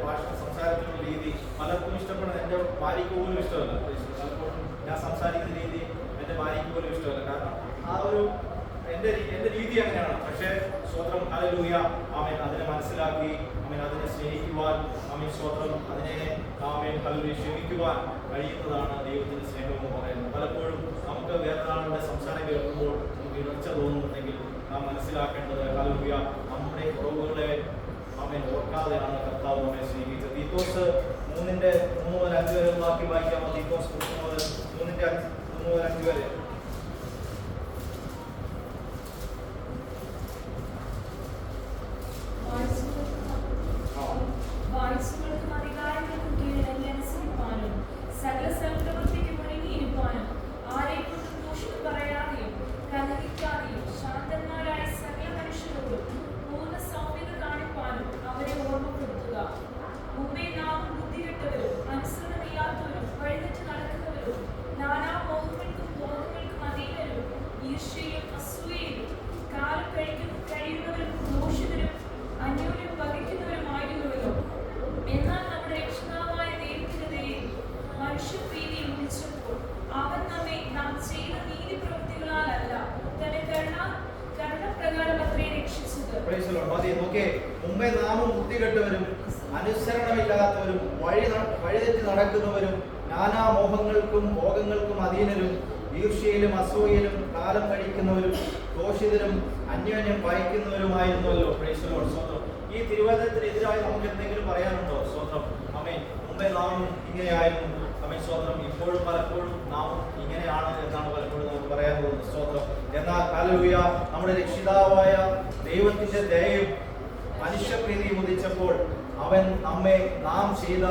ഭാഷ സംസാരത്തിലുള്ള രീതി പലർക്കും ഇഷ്ടപ്പെടുന്നത് എൻ്റെ ഭാര്യയ്ക്ക് പോലും ഇഷ്ടമല്ല. പലപ്പോഴും ഞാൻ സംസാരിക്കുന്ന രീതി എൻ്റെ ഭാര്യയ്ക്ക് പോലും ഇഷ്ടമല്ല. കാരണം ആ ഒരു എൻ്റെ രീതി അങ്ങനെയാണ്. പക്ഷേ സ്വത്രം ഹല്ലേലൂയ, ആമേൻ, അതിനെ മനസ്സിലാക്കി ആമേൻ അതിനെ സ്നേഹിക്കുവാൻ, ആമേൻ സ്വത്രം അതിനെ ആമേൻ ഹല്ലേലൂയ ക്ഷമിക്കുവാൻ കഴിയുന്നതാണ് ദൈവത്തിന്റെ സ്നേഹം എന്ന് പറയുന്നത്. പലപ്പോഴും നമുക്ക് വേറൊരാളുടെ സംസാരം കേൾക്കുമ്പോൾ നമുക്ക് ഇടർച്ച തോന്നുന്നുണ്ടെങ്കിൽ നാം മനസ്സിലാക്കേണ്ടത് ഹല്ലേലൂയ നമ്മുടെ കുറവുകളെ ആമേൻ ഓർക്കാതെയാണ് കർത്താവ് നമ്മെ സ്നേഹിച്ചത്. തീത്തോസ് 3:3-5 വരെ വാക്യം വായിക്കാമോ? തീത്തോസ് 3:3-5 വരെ. വാഴ്ചകൾക്കും അധികാരങ്ങൾക്കും കീഴിൽ അനുസരിപ്പാനും സകല സൽപ്രവൃത്തിക്കും ഒരുങ്ങിയിരിപ്പാനും ആരെക്കൊണ്ടും ദൂഷണം പറയാതെയും കലഹിക്കാതെയും ശാന്തന്മാരായ സകല മനുഷ്യരോടും പൂർണ്ണ സൗമ്യത കാണിപ്പാനും അവരെ ഓർമ്മപ്പെടുത്തുക. മുമ്പേ നാം ബുദ്ധികെട്ടവരും അനുസരണമില്ലാത്തവരും വഴിതെറ്റി നടക്കുന്നവരും നാനാമോഹങ്ങൾക്കും ബോധങ്ങൾക്കും അധീനരും ഈർഷ്യയും അസൂയയിലും കാലം കഴിയുന്നവരും ദോഷിതരും അന്യോന്യം പകയ്ക്കുന്നവരുമായിരുന്നുവല്ലോ. എന്നാൽ നമ്മുടെ രക്ഷിതാവായ ദൈവത്തിന്റെ ദയയും മനുഷ്യപ്രീതിയും വിളിച്ചപ്പോൾ അവൻ നമ്മെ നാം ചെയ്ത നീതിപ്രവൃത്തികളാലല്ല തന്റെ കരുണപ്രകാരം അത്രേ രക്ഷിച്ചത്. മുമ്പേ നാമും ബുദ്ധികെട്ടവരും അനുസരണമില്ലാത്തവരും വഴിതെറ്റി നടക്കുന്നവരും നാനാമോഹങ്ങൾക്കും ഭോഗങ്ങൾക്കും അധീനരും ഈർഷ്യയിലും അസൂയയിലും കാലം കഴിക്കുന്നവരും ദോഷിതരും അന്യോന്യം വായിക്കുന്നവരുമായിരുന്നല്ലോ. Price the Lord. സ്വന്തം ഈ തിരുവചനത്തിനെതിരായി നമുക്ക് എന്തെങ്കിലും പറയാനുണ്ടോ? സ്വന്തം ആമേൻ. മുമ്പേ നാം ഇങ്ങനെയായിരുന്നു. ആമേൻ. സ്വന്തം ഇപ്പോഴും പലപ്പോഴും നാം ഇങ്ങനെയാണ് എന്നാണ് പലപ്പോഴും നമുക്ക് പറയാൻ പോകുന്നത്. സ്വന്തം എന്നാൽ ഹല്ലേലൂയ നമ്മുടെ രക്ഷിതാവായ ദൈവത്തിന്റെ ദയയും മനുഷ്യപ്രീതിയും ഉദിച്ചപ്പോൾ അവൻ നമ്മെ നാം ചെയ്ത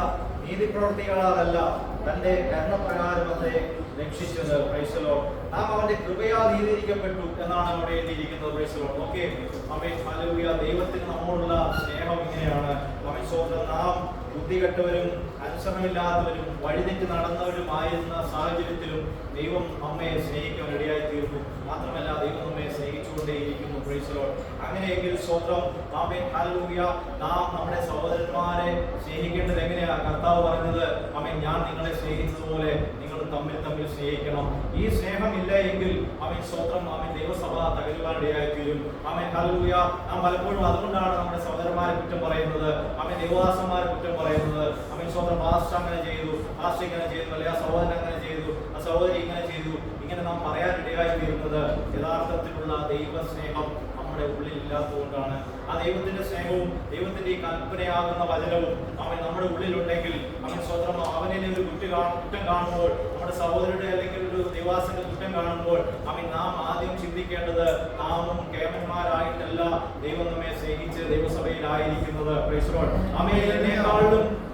നീതിപ്രവൃത്തികളാലല്ല തന്റെ കരുണപ്രകാരം അത്രേ രക്ഷിച്ചത്. Price the Lord. നാം അവന്റെ കൃപയാൽ നീതീകരിക്കപ്പെട്ടു എന്നാണ് അവിടെ എഴുതിയിരിക്കുന്നത്. Price the Lord. Okay. Amen. Hallelujah. ദൈവത്തിന് നമ്മോടുള്ള സ്നേഹം ഇങ്ങനെയാണ്. ആമേൻ. സ്വന്തം നാം ബുദ്ധികെട്ടവരും അനുസരണമില്ലാത്തവരും വഴിതെറ്റി നടന്നവരുമായിരുന്ന സാഹചര്യത്തിലും ദൈവം നമ്മെ സ്നേഹിക്കാൻ ഇടയായി തീർന്നു. മാത്രമല്ല ദൈവം നമ്മെ സ്നേഹിച്ചുകൊണ്ടേയിരിക്കുന്നു. Price the Lord. അങ്ങനെയെങ്കിൽ സ്വന്തം ആമേൻ ഹല്ലേലൂയ നാം നമ്മുടെ സഹോദരന്മാരെ സ്നേഹിക്കേണ്ടത് എങ്ങനെയാ? കർത്താവ് പറഞ്ഞത് ആമേൻ ഞാൻ നിങ്ങളെ സ്നേഹിച്ചതുപോലെ നിങ്ങൾ തമ്മിൽ സ്നേഹിക്കണം. ഈ സ്നേഹം ഇല്ല എങ്കിൽ ആമേൻ സ്വത്രം ആമേൻ ദൈവസഭ തകരുവാനിടയായി തീരും. Amen hallelujah. നാം പലപ്പോഴും അതുകൊണ്ടാണ് നമ്മുടെ സഹോദരന്മാരെ കുറ്റം പറയുന്നത്, ആമേൻ ദൈവദാസന്മാരെ കുറ്റം പറയുന്നത്. ആമേൻ സ്വന്തം പാസ്റ്റർ അങ്ങനെ ചെയ്തു, പാസ്റ്റർ ഇങ്ങനെ ചെയ്തു, അല്ലെങ്കിൽ ആ സഹോദരൻ അങ്ങനെ ചെയ്തു, ആ സഹോദരി ഇങ്ങനെ ചെയ്തു, ഇങ്ങനെ നാം പറയാനിടയായി തീരുന്നത് യഥാർത്ഥത്തിലുള്ള ദൈവസ്നേഹം നമ്മുടെ ഉള്ളിൽ ഇല്ലാത്തതുകൊണ്ടാണ്. ആ ദൈവത്തിന്റെ സ്നേഹവും ദൈവത്തിന്റെ ഈ കൽപ്പനയാകുന്ന വചനവും അവൻ നമ്മുടെ ഉള്ളിലുണ്ടെങ്കിൽ അവൻ സ്വന്തം അവനെ ഒരു കുറ്റം കാണുമ്പോൾ, നമ്മുടെ സഹോദരരുടെ അല്ലെങ്കിൽ ഒരു ദൈവാസന്റെ കുറ്റം കാണുമ്പോൾ അവൻ നാം ആദ്യം ചിന്തിക്കേണ്ടത് നാമും കേമന്മാരായിട്ടല്ല ദൈവം നമ്മെ സ്നേഹിച്ച് ദൈവസഭയിലായിരിക്കുന്നത്. Praise the lord. ആമേൻ.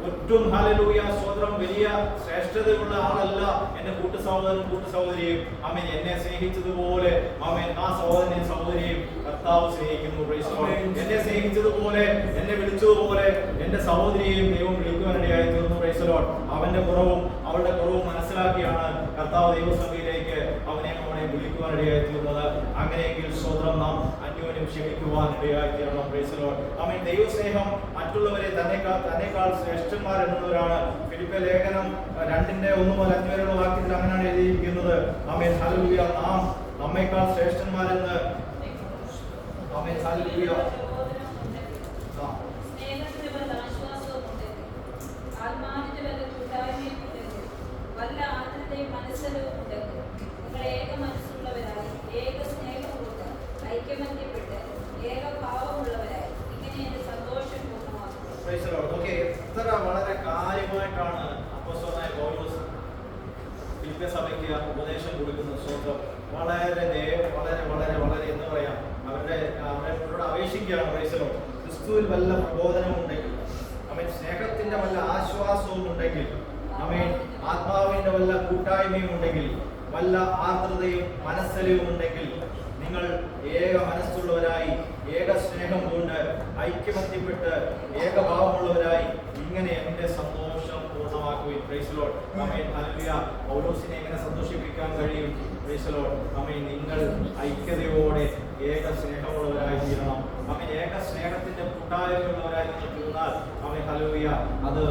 ഒട്ടും ഹല്ലേലൂയ സ്വതന്ത്രം വലിയ ശ്രേഷ്ഠതയുള്ള ആളല്ല എന്റെ കൂട്ടുസഹോദരനും കൂട്ടുസഹോദരിയും. ആമേൻ. എന്നെ സ്നേഹിച്ചതുപോലെ ആമേൻ ആ സഹോദരനെയും സഹോദരിയും കർത്താവ് സ്നേഹിക്കുന്നു. Price the Lord. എന്നെ സ്നേഹിച്ചതുപോലെ എന്നെ വിളിച്ചതുപോലെ എന്റെ സഹോദരിയെയും ദൈവം വിളിക്കുവാനിടയായി തീർന്നു. Price the Lord. അവന്റെ കുറവും അവളുടെ കുറവും മനസ്സിലാക്കിയാണ് കർത്താവ് ദൈവസഭയിലേക്ക് അവനെ വിളിക്കുവാനിടയായി തീർന്നത്. അങ്ങനെയെങ്കിൽ സ്വതന്ത്രം നാം അന്യോന്യം ക്ഷമിക്കുവാൻ ഇടയായി തീരണം. Praise the lord. ആമേൻ. ദൈവസ്നേഹം മറ്റുള്ളവരെ തന്നെക്കാൾ ശ്രേഷ്ഠന്മാരെന്നവരാണ്. ഫിലിപ്പിയ ലേഖനം 2:1-5 വരെയുള്ള വാക്യത്തിൽ അങ്ങനെയാണ് എഴുതിയിരിക്കുന്നത്. ആമേൻ. ഹല്ലേലൂയ. നാം നമ്മേക്കാൾ ശ്രേഷ്ഠന്മാരെന്ന് ആമേൻ. ഹല്ലേലൂയ. വല്ല ആദരത്തെയും മനസ്സലവും ഉണ്ടെങ്കിൽ നിങ്ങൾ ഏക മനസ്സുള്ളവരായി ഏക സ്നേഹപൂർവ്വം ഐക്യമത്യപ്പെട്ട് ഏക ഭാവമുള്ളവരായി ഇങ്ങനെ എന്റെ സന്തോഷം പൂർണ്ണമാക്കും. എത്ര വളരെ കാര്യമായിട്ടാണ് അപ്പോസ്തലനായ പൗലോസ് ഫിലിപ്പിയ സഭയ്ക്ക് ഉപദേശം കൊടുക്കുന്നത്. സ്വന്തം വളരെ വളരെ വളരെ വളരെ എന്താ പറയാ അവരോട് അപേക്ഷിക്കുകയാണ്. Price the Lord. ക്രിസ്തുവിൽ വല്ല പ്രബോധനവും ഉണ്ടെങ്കിൽ, ആമേൻ, സ്നേഹത്തിന്റെ വല്ല ആശ്വാസവും ഉണ്ടെങ്കിൽ, ആമേൻ, ആത്മാവിന്റെ വല്ല കൂട്ടായ്മയും ഉണ്ടെങ്കിൽ, വല്ല ആർദ്രതയും മനസ്സലിവും ഉണ്ടെങ്കിൽ, നിങ്ങൾ ഏക മനസ്സുള്ളവരായി ഏക സ്നേഹം കൊണ്ട് ഐക്യമത്യപ്പെട്ട് ഏകഭാവമുള്ളവരായി ഇങ്ങനെ എന്റെ സന്തോഷം പൂർണ്ണമാക്കുകയും. Praise the lord. ആമേൻ. ഹല്ലേലൂയ. പൗലോസിനെ എങ്ങനെ സന്തോഷിപ്പിക്കാൻ കഴിയും? Praise the lord. ആമേൻ. നിങ്ങൾ ഐക്യതയോടെ ഏക സ്നേഹമുള്ളവരായി തീരണം. ആമേൻ. ഏക സ്നേഹത്തിന്റെ കൂട്ടായ്മയുള്ളവരായി നിങ്ങൾ തീർന്നാൽ, ആമേൻ, ഹല്ലേലൂയ, അത്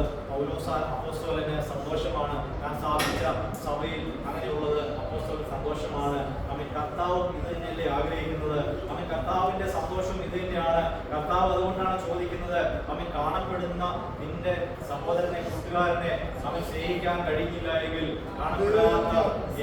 അപ്പോസ്തലന് സന്തോഷമാണ്. ഞാൻ സ്ഥാപിച്ച സഭയിൽ അങ്ങനെയുള്ളത് അപ്പോസ്തലന് സന്തോഷമാണ്. ആമേൻ. കർത്താവും ഇത് തന്നെയല്ലേ ആഗ്രഹിക്കുന്നത്? ആമേൻ. കർത്താവിന്റെ സന്തോഷം ഇത് തന്നെയാണ്. കർത്താവ് അതുകൊണ്ടാണ് ചോദിക്കുന്നത്, ആമേൻ, കാണപ്പെടുന്ന നിന്റെ സഹോദരനെ, കൂട്ടുകാരനെ അവൻ സ്നേഹിക്കാൻ കഴിഞ്ഞില്ല എങ്കിൽ കാണപ്പെടാത്ത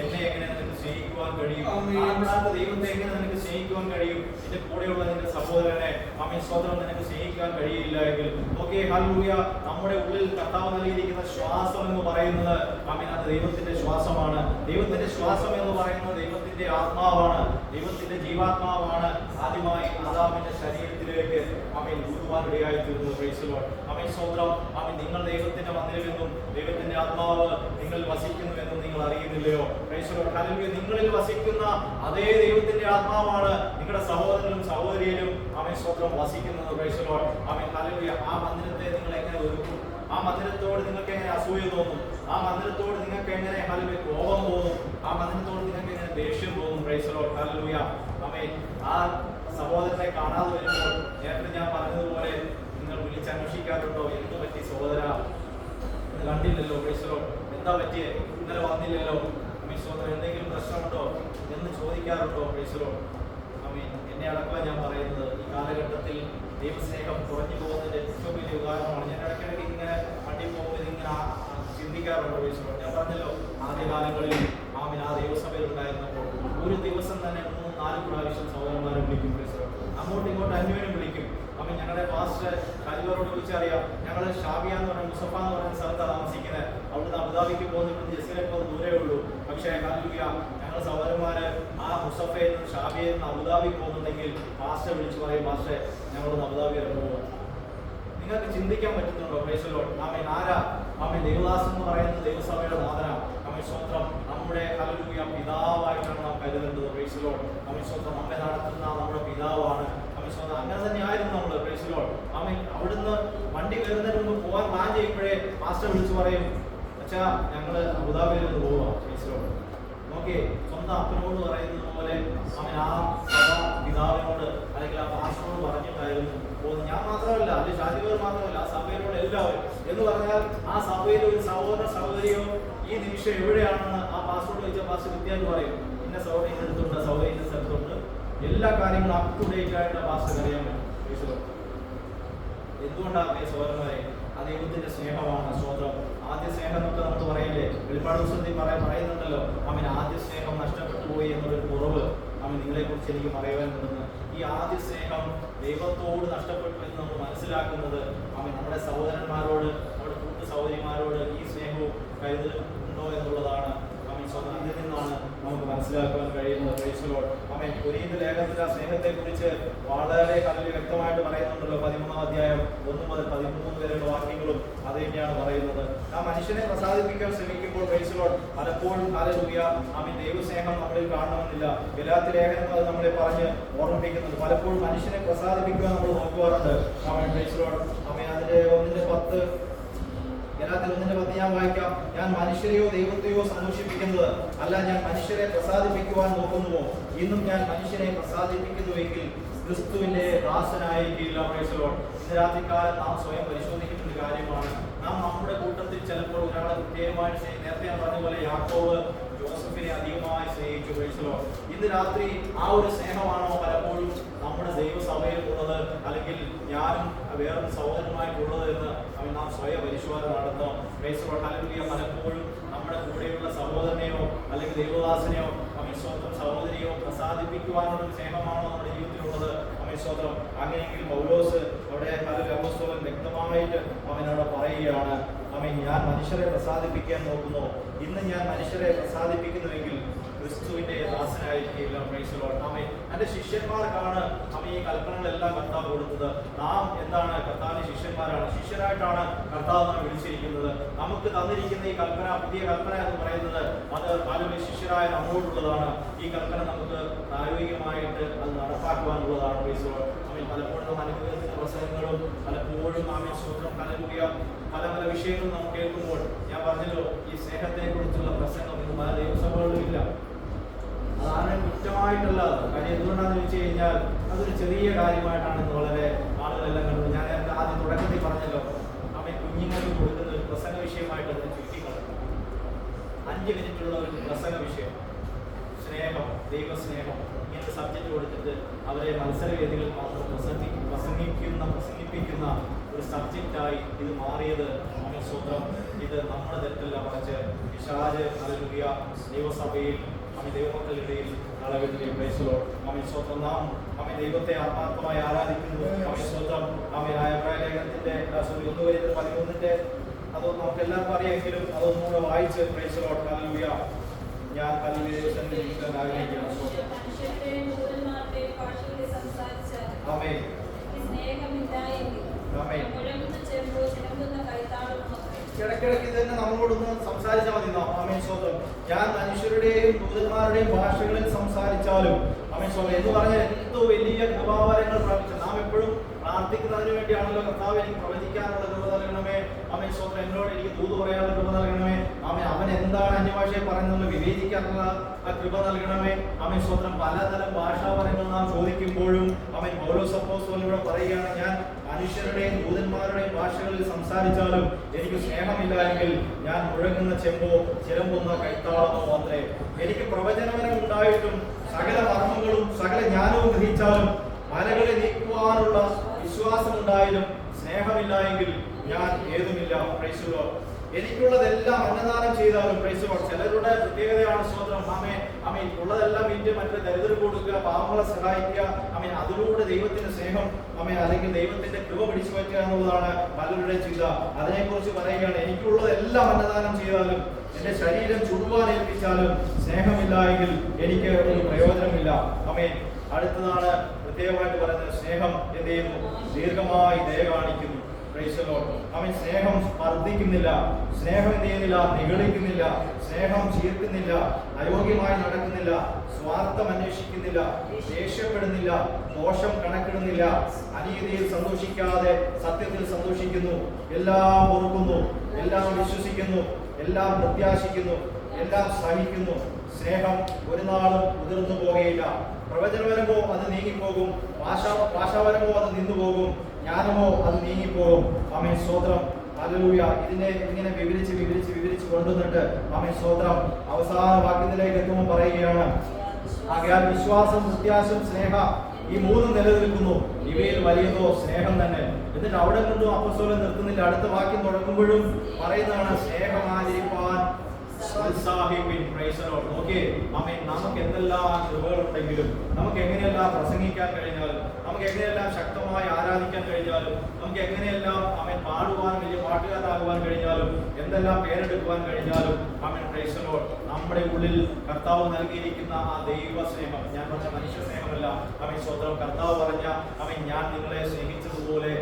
എന്നെ എങ്ങനെ നിനക്ക് സ്നേഹിക്കുവാൻ കഴിയും? കാണപ്പെടാത്ത ദൈവത്തെ എങ്ങനെ നിനക്ക് സ്നേഹിക്കുവാൻ കഴിയും? നിന്റെ കൂടെയുള്ള നിന്റെ സഹോദരനെ, ആമേൻ, സ്വതന്ത്രം നിനക്ക് സ്നേഹിക്കാൻ കഴിയില്ല എങ്കിൽ. Okay, hallelujah. നമ്മുടെ ഉള്ളിൽ കർത്താവ് നൽകിയിരിക്കുന്ന ശ്വാസം എന്ന് പറയുന്നത്, ആമേൻ, അത് ദൈവത്തിന്റെ ശ്വാസമാണ്. ദൈവത്തിന്റെ ശ്വാസം എന്ന് പറയുന്നത് ദൈവത്തിന്റെ ആത്മാവാണ്, ദൈവത്തിന്റെ ജീവാത്മാവാണ്. ആദ്യമായി ആദാമിന്റെ ശരീരത്തിലേക്ക് ആമേൻ ഊതുവാൻ ഇടയായി തീർന്നു. Price the lord. ആമേൻ, സ്വതന്ത്രം. ആമേൻ. നിങ്ങൾ ദൈവത്തിന്റെ മന്ദിരമെന്നും ദൈവത്തിന്റെ ആത്മാവ് നിങ്ങൾ വസിക്കുന്നുവെന്നും നിങ്ങൾ അറിയുന്നില്ലയോ? Praise the lord. ഹല്ലേലൂയ. നിങ്ങളിൽ വസിക്കുന്ന അതേ ദൈവത്തിന്റെ ആത്മാവാണ് നിങ്ങളുടെ സഹോദരനും സഹോദരിയിലും, ആമേൻ, സ്വതന്ത്രം വസിക്കുന്നത്. Price the lord. ആമേൻ, ഹല്ലേലൂയ. ആ മന്ദിരത്തെ നിങ്ങൾ എങ്ങനെ ഒരുക്കും? ആ മന്ദിരത്തോട് നിങ്ങൾക്ക് എങ്ങനെ അസൂയ തോന്നും? ആ മന്ദിരത്തോട് നിങ്ങൾക്ക് എങ്ങനെ ഹല്ലേലൂയ കോപം തോന്നും? ആ മന്ദിരത്തോട് നിങ്ങൾക്ക് എങ്ങനെ ദേഷ്യം തോന്നും? Price the lord. ഹല്ലേലൂയ. ആമേൻ. ആ സഹോദരനെ കാണാതെ വരുമ്പോൾ നേരത്തെ ഞാൻ പറഞ്ഞതുപോലെ നിങ്ങൾ വിളിച്ചന്വേഷിക്കാറുണ്ടോ? എന്ത് പറ്റി സഹോദര, കണ്ടില്ലല്ലോ? Praise the lord. എന്താ പറ്റിയേ? ഇന്നലെ വന്നില്ലല്ലോ? ആമേൻ, സഹോദരൻ, എന്തെങ്കിലും പ്രശ്നമുണ്ടോ എന്ന് ചോദിക്കാറുണ്ടോ? Praise the lord. ആമേൻ. എന്നെ അടക്കം ഞാൻ പറയുന്നത്, ഈ കാലഘട്ടത്തിൽ ദൈവസ്നേഹം കുറഞ്ഞു പോകുന്നതിന്റെ ഏറ്റവും വലിയ ഉദാഹരണമാണ്. ഞാൻ ഇടയ്ക്കിടയ്ക്ക് ഇങ്ങനെ വണ്ടി പോകുമ്പോൾ ഇങ്ങനെ ചിന്തിക്കാറുണ്ട്. Praise the lord. ഞാൻ പറഞ്ഞല്ലോ, ആദ്യകാലങ്ങളിൽ ആമേൻ ആ ദൈവസഭയിൽ ഉണ്ടായിരുന്നപ്പോൾ ഒരു ദിവസം തന്നെ 3-4 പ്രാവശ്യം സഹോദരന്മാരെ വിളിക്കും. Price the Lord. അങ്ങോട്ടും ഇങ്ങോട്ടും അന്യോന്യം വിളിക്കും. ആമേൻ. ഞങ്ങളുടെ പാസ്റ്റർ കരിവറോട് വിളിച്ചറിയാം, ഞങ്ങൾ ഷാബിയ എന്ന് പറയുന്ന മുസഫ എന്ന് പറയുന്ന സ്ഥലത്താണ് താമസിക്കുന്നത്. അവിടുന്ന് അബുദാബിക്ക് പോകുന്നത് ജസീലെ പോകുന്ന ദൂരേ ഉള്ളൂ. പക്ഷേ ഹല്ലേലൂയ, ഞങ്ങൾ സഹോദരന്മാര് ആ മുസഫയിൽ നിന്ന് ഷാബിയയിൽ നിന്ന് അബുദാബി പോകുന്നുണ്ടെങ്കിൽ പാസ്റ്റർ വിളിച്ചു പറയും, പാസ്റ്റർ ഞങ്ങളൊന്ന് അബുദാബി വരെ പോകും. നിങ്ങൾക്ക് ചിന്തിക്കാൻ പറ്റുന്നുണ്ടോ? Praise the lord. ആമേൻ. ആരാ? ആമേൻ. ദൈവദാസൻ എന്ന് പറയുന്നത് ദൈവസഭയുടെ നാഥനാ. ആമേൻ, സ്വതന്ത്രം. നമ്മുടെ ഹല്ലേലൂയ പിതാവായിട്ടാണ് നാം കരുതേണ്ടത്. Praise the lord. ആമേൻ, സ്വതന്ത്രം. നമ്മെ നടത്തുന്ന നമ്മുടെ പിതാവാണ്. ആമേൻ, സ്വതന്ത്രം. അങ്ങനെ തന്നെയായിരുന്നു നമ്മൾ. Praise the lord. ആമേൻ. അവിടുന്ന് വണ്ടി വരുന്നതിന് മുമ്പ് പോകാൻ പ്ലാൻ ചെയ്യുമ്പോഴേ മാസ്റ്റർ വിളിച്ചു പറയും, അച്ഛാ ഞങ്ങള് അബുദാബിയിൽ നിന്ന് പോവാം. Price the Lord. നോക്കിയേ, സ്വന്തം അപ്പനോട് പറയുന്നത് പോലെ അവൻ ആ സഭ പിതാവിനോട് അല്ലെങ്കിൽ ആ പാസ്റ്ററോട് പറഞ്ഞിട്ടായിരുന്നു പോകുന്നത്. ഞാൻ മാത്രമല്ല, അല്ലെങ്കിൽ ഷാജിബർ മാത്രമല്ല, ആ സഭയിലുള്ള എല്ലാവരും. എന്ന് പറഞ്ഞാൽ ആ സഭയിലെ ഒരു സഹോദര സഹോദരിയോ ഈ നിമിഷം എവിടെയാണെന്ന് ആ പാസ്റ്ററോട് ചോദിച്ച പാസ്റ്റർ വിദ്യാർത്ഥി പറയും, ഇന്ന സഹോദരി എടുത്തുണ്ട്, സഹോദരി ഇന്ന സ്ഥലത്തുണ്ട്. എല്ലാ കാര്യങ്ങളും അപ് ടു ഡേറ്റ് ആയിട്ട് പാസ്റ്റർ അറിയാൻ പറ്റും. എന്തുകൊണ്ടാണ് സഹോദരന്മാരെ? ആ ദൈവത്തിന്റെ സ്നേഹമാണ്. സ്വതന്ത്രം. ആദ്യ സ്നേഹം എന്നൊക്കെ നമുക്ക് പറയില്ലേ? വെളിപ്പാട് പുസ്തകത്തിൽ പറയുന്നുണ്ടല്ലോ, അവൻ ആദ്യ സ്നേഹം നഷ്ടപ്പെട്ടു പോയി എന്നൊരു കുറവ് അവൻ നിങ്ങളെ കുറിച്ച് എനിക്ക് പറയുവാനുണ്ടെന്ന്. ഈ ആദ്യ സ്നേഹം ദൈവത്തോട് നഷ്ടപ്പെട്ടു എന്ന് നമ്മൾ മനസ്സിലാക്കുന്നത് അവൻ നമ്മുടെ സഹോദരന്മാരോട്, നമ്മുടെ കൂട്ടു സഹോദരിമാരോട് ഈ സ്നേഹവും കരുതലും ഉണ്ടോ എന്നുള്ളതാണ്. അവൻ സ്വന്തം ഇതിൽ നിന്നാണ് നമുക്ക് മനസ്സിലാക്കുവാൻ കഴിയുന്നത്. Price the Lord. അവൻ കൊരിന്ത്യർ ലേഖനത്തിൽ ആ സ്നേഹത്തെ കുറിച്ച് വളരെ വ്യക്തമായിട്ട് പറയുന്നുണ്ടല്ലോ. 13-ാം അധ്യായം 1 മുതൽ 13 വരെയുള്ള വാക്യങ്ങളും അത് തന്നെയാണ് പറയുന്നത്. ആ മനുഷ്യനെ പ്രസാദിപ്പിക്കാൻ ശ്രമിക്കുമ്പോൾ പ്രൈസ് ദി ലോർഡ് പലപ്പോഴും ഹല്ലേലൂയ അവൻ ദൈവസ്നേഹം നമ്മളിൽ കാണണമെന്നില്ല. ഗലാത്യ ലേഖനം അത് നമ്മളെ പറഞ്ഞ് ഓർമ്മിപ്പിക്കുന്നുണ്ട്. പലപ്പോഴും മനുഷ്യനെ പ്രസാദിപ്പിക്കുവാൻ നമ്മൾ നോക്കുവാറുണ്ട്. അവൻ പ്രൈസ് ദി ലോർഡ്. അവൻ അതിന്റെ 1:10 ഗലാത്യർ 1:10 ഞാൻ വായിക്കാം. ഞാൻ മനുഷ്യരെയോ ദൈവത്തെയോ സന്തോഷിപ്പിക്കുന്നത് അല്ല, ഞാൻ മനുഷ്യരെ പ്രസാദിപ്പിക്കുവാൻ നോക്കുന്നുവോ? ഇന്നും ഞാൻ മനുഷ്യരെ പ്രസാദിപ്പിക്കുന്നുവെങ്കിൽ ക്രിസ്തുവിന്റെ ദാസനായിരിക്കില്ല. Price the Lord. ഇന്ന് രാത്രികാലം നാം സ്വയം പരിശോധിക്കുന്ന ഒരു കാര്യമാണ്. നാം നമ്മുടെ കൂട്ടത്തിൽ ചിലപ്പോൾ ഒരാളെ പ്രത്യേകമായിട്ട് നേരത്തെ ഞാൻ പറഞ്ഞ പോലെ യാക്കോബ് ജോസഫിനെ അധികമായി സ്നേഹിച്ചു. Price the Lord. ഇന്ന് രാത്രി ആ ഒരു സ്നേഹമാണോ പലപ്പോഴും നമ്മുടെ ദൈവസഭയിൽ ഉള്ളത്, അല്ലെങ്കിൽ ഞാനും വേറൊരു സഹോദരനുമായിട്ടുള്ളത് എന്ന് നാം സ്വയം പരിശോധന നടത്തണം. Price the lord. ഹല്ലേലൂയ. പലപ്പോഴും നമ്മുടെ കൂടെയുള്ള സഹോദരനെയോ അല്ലെങ്കിൽ ദൈവദാസനെയോ സ്വന്തം സഹോദരിയോ പ്രസാദിപ്പിക്കുവാനുള്ള സ്നേഹമാണോ നമ്മുടെ ജീവിതത്തിലുള്ളത്? സ്വതന്ത്രം. അങ്ങനെയെങ്കിൽ പൗലോസ് അവിടെ അപ്പോസ്തലൻ വ്യക്തമായിട്ട് അവനോട് പറയുകയാണ്, ഞാൻ മനുഷ്യരെ പ്രസാദിപ്പിക്കാൻ നോക്കുന്നു. ഇന്ന് ഞാൻ മനുഷ്യരെ പ്രസാദിപ്പിക്കുന്നുവെങ്കിൽ ക്രിസ്തുവിന്റെ ദാസനായിരിക്കില്ല. Price the Lord. എൻ്റെ തന്റെ ശിഷ്യന്മാർക്കാണ് ഈ കൽപ്പനകളെല്ലാം കർത്താവ് കൊടുത്തത്. നാം എന്താണ്? കർത്താവിന്റെ ശിഷ്യന്മാരാണ്. ശിഷ്യരായിട്ടാണ് കർത്താവ് നാം വിളിച്ചിരിക്കുന്നത്. നമുക്ക് തന്നിരിക്കുന്ന ഈ കൽപ്പന, പുതിയ കൽപ്പന എന്ന് പറയുന്നത് അത് പലരും ശിഷ്യരായ നമ്മോടുള്ളതാണ്. ഈ കൽപ്പന നമുക്ക് പ്രായോഗികമായിട്ട് അത് നടപ്പാക്കുവാനുള്ളതാണ്. പലപ്പോഴും നാം അനുഗ്രഹത്തിന്റെ പ്രസംഗങ്ങളും പലപ്പോഴും സ്വന്തം ഹല്ലേലൂയ പല പല വിഷയങ്ങളും നാം കേൾക്കുമ്പോൾ ഞാൻ പറഞ്ഞല്ലോ, ഈ സ്നേഹത്തെ കുറിച്ചുള്ള പ്രസംഗം ഇന്ന് പല ദൈവസഭകളിലും ഇല്ല. അതാണ് കുറ്റമായിട്ടുള്ള കാര്യം. എന്തുകൊണ്ടാണെന്ന് വെച്ച് കഴിഞ്ഞാൽ അതൊരു ചെറിയ കാര്യമായിട്ടാണ് ഇന്ന് വളരെ ആളുകളെല്ലാം കണ്ടത്. ഞാൻ ആദ്യം തുടക്കത്തിൽ പറഞ്ഞല്ലോ, കുഞ്ഞുങ്ങൾക്ക് കൊടുക്കുന്ന ഒരു പ്രസംഗ വിഷയമായിട്ട് അതിന് ചുറ്റിക്കളഞ്ഞു. 5 മിനിറ്റുള്ള ഒരു പ്രസംഗ വിഷയം, സ്നേഹം, ദൈവസ്നേഹം, ഇങ്ങനത്തെ സബ്ജക്റ്റ് കൊടുത്തിട്ട് അവരെ മത്സരവേദികളിൽ മാത്രം പ്രസംഗിപ്പിക്കുന്ന ഒരു സബ്ജക്റ്റായി ഇത് മാറിയത് സ്വന്തം ഇത് നമ്മുടെ തെറ്റല്ല, മറിച്ച് പിശാച് ഹല്ലേലൂയ ദൈവസഭയിൽ ദൈവമക്കളുടെയിൽ സ്വന്തം നാം ദൈവത്തെ ആത്മാർത്ഥമായി ആരാധിക്കുന്നു. സ്വന്തം ലേഖനത്തിന്റെ 1:13 അതൊന്നും നമുക്ക് എല്ലാവർക്കും അറിയാമെങ്കിലും അതൊന്നുകൂടെ വായിച്ച് ഹല്ലേലൂയ ഞാൻ ആഗ്രഹിക്കുന്നു. ഇടയ്ക്കിടയ്ക്ക് തന്നെ നമ്മളോടൊന്ന് സംസാരിച്ചാൽ മതി. സ്വന്തം ഞാൻ മനുഷ്യരുടെയും ദൂതന്മാരുടെയും ഭാഷകളിൽ സംസാരിച്ചാലും സ്വന്തം എന്ന് പറഞ്ഞാൽ എന്തോ വലിയ കൃപാവരങ്ങൾ പ്രാപിച്ചു. നാം എപ്പോഴും പ്രാർത്ഥിക്കുന്നതിന് വേണ്ടിയാണല്ലോ, കർത്താവ് എനിക്ക് പ്രവചിക്കാനുള്ള കൃപ നൽകണമേ, സ്വന്തം എന്നോട് എനിക്ക് ദൂത് പറയാനുള്ള കൃപ നൽകണമേ, അവൻ എന്താണ് അന്യഭാഷയെ പറയുന്നത് വിവേചിക്കാനുള്ള ആ കൃപ നൽകണമേ, സ്വന്തം പലതരം ഭാഷാപരങ്ങൾ നാം ചോദിക്കുമ്പോഴും പൗലോസ് അപ്പോസ്തലൻ പറയുകയാണ്, ഞാൻ മനുഷ്യരുടെയും ദൂതന്മാരുടെയും ഭാഷകളിൽ സംസാരിച്ചാലും എനിക്ക് സ്നേഹമില്ല എങ്കിൽ ഞാൻ മുഴങ്ങുന്ന ചെമ്പോ ചിലമ്പുന്ന കൈത്താളമോ അത്രേ. എനിക്ക് പ്രവചനവരം ഉണ്ടായിട്ടും സകല മർമ്മങ്ങളും സകല ജ്ഞാനവും ഗ്രഹിച്ചാലും മലകളെ നീക്കുവാനുള്ള വിശ്വാസമുണ്ടായാലും സ്നേഹമില്ല എങ്കിൽ ഞാൻ ഏതുമില്ല. Price the Lord. എനിക്കുള്ളതെല്ലാം അന്നദാനം ചെയ്താലും പ്രൈസ് ദി ലോർഡ്. ചിലരുടെ പ്രത്യേകതയാണ് സ്വന്തം ഉള്ളതെല്ലാം വിറ്റ് മറ്റേ ദരിദ്രർ കൊടുക്കുക, പാവങ്ങളെ സഹായിക്കുക, അതിലൂടെ ദൈവത്തിന്റെ സ്നേഹം അല്ലെങ്കിൽ ദൈവത്തിന്റെ കൃപ പിടിച്ചു പറ്റുക എന്നുള്ളതാണ് പലരുടെ ചിന്ത. അതിനെക്കുറിച്ച് പറയുകയാണ്, എനിക്കുള്ളതെല്ലാം അന്നദാനം ചെയ്താലും എന്റെ ശരീരം ചുടുവാൻ ഏൽപ്പിച്ചാലും സ്നേഹമില്ല എങ്കിൽ എനിക്ക് ഒരു പ്രയോജനമില്ല. അടുത്തതാണ് പ്രത്യേകമായിട്ട് പറയുന്നത്, സ്നേഹം എന്ത് ചെയ്യുന്നു? ദീർഘമായി ദയ കാണിക്കുന്നു. സ്നേഹം സ്പർദ്ധിക്കുന്നില്ല, സ്നേഹം എന്ത് ചെയ്യുന്നില്ല? നിഗളിക്കുന്നില്ല, സ്നേഹം ചീർക്കുന്നില്ല, അയോഗ്യമായി നടക്കുന്നില്ല, സ്വാർത്ഥം അന്വേഷിക്കുന്നില്ല, ദേഷ്യപ്പെടുന്നില്ല, ദോഷം കണക്കിടുന്നില്ല, അനീതിയിൽ സന്തോഷിക്കാതെ സത്യത്തിൽ സന്തോഷിക്കുന്നു, എല്ലാം ഓർക്കുന്നു, എല്ലാം വിശ്വസിക്കുന്നു, എല്ലാം പ്രത്യാശിക്കുന്നു, എല്ലാം സഹിക്കുന്നു. സ്നേഹം ഒരു നാളും ഉതിർന്നു പോകുകയില്ല. പ്രവചനപരമോ അത് നീങ്ങിപ്പോകും, ഭാഷാപരമോ അത് നിന്നുപോകും, ജ്ഞാനമോ അത് നീങ്ങിപ്പോകും. സ്തോത്രം. ഹല്ലേലൂയ. ഇതിനെ ഇങ്ങനെ വിവരിച്ച് കൊണ്ടുവന്നിട്ട് സ്തോത്രം അവസാന വാക്യത്തിലേക്ക് എത്തുമ്പോൾ പറയുകയാണ്, ആകയാൽ വിശ്വാസം, പ്രത്യാശം, സ്നേഹ ഈ 3 നിലനിൽക്കുന്നു, ഇവയിൽ വലിയതോ സ്നേഹം തന്നെ. എന്നിട്ട് അവിടെ കൊണ്ടും അപ്പോസ്തലൻ നിർത്തുന്നില്ല. അടുത്ത വാക്യം തുടങ്ങുമ്പോഴും പറയുന്നതാണ്, സ്നേഹമാചരിപ്പാൻ നമുക്ക് എന്തെല്ലാം കൃപകളുണ്ടെങ്കിലും, നമുക്ക് എങ്ങനെയെല്ലാം പ്രസംഗിക്കാൻ കഴിഞ്ഞാലും, നമുക്ക് എങ്ങനെയെല്ലാം ശക്തമായി ആരാധിക്കാൻ കഴിഞ്ഞാലും, നമുക്ക് എങ്ങനെയെല്ലാം പാടുവാൻ വലിയ പാട്ടുകാരാകുവാൻ കഴിഞ്ഞാലും, എന്തെല്ലാം പേരെടുക്കുവാൻ കഴിഞ്ഞാലും, നമ്മുടെ ഉള്ളിൽ കർത്താവ് നൽകിയിരിക്കുന്ന ആ ദൈവ സ്നേഹം, ഞാൻ പറഞ്ഞ മനുഷ്യ സ്നേഹമല്ല, സ്വന്തം കർത്താവ് പറഞ്ഞ ഞാൻ നിങ്ങളെ സ്നേഹിച്ചതുപോലെ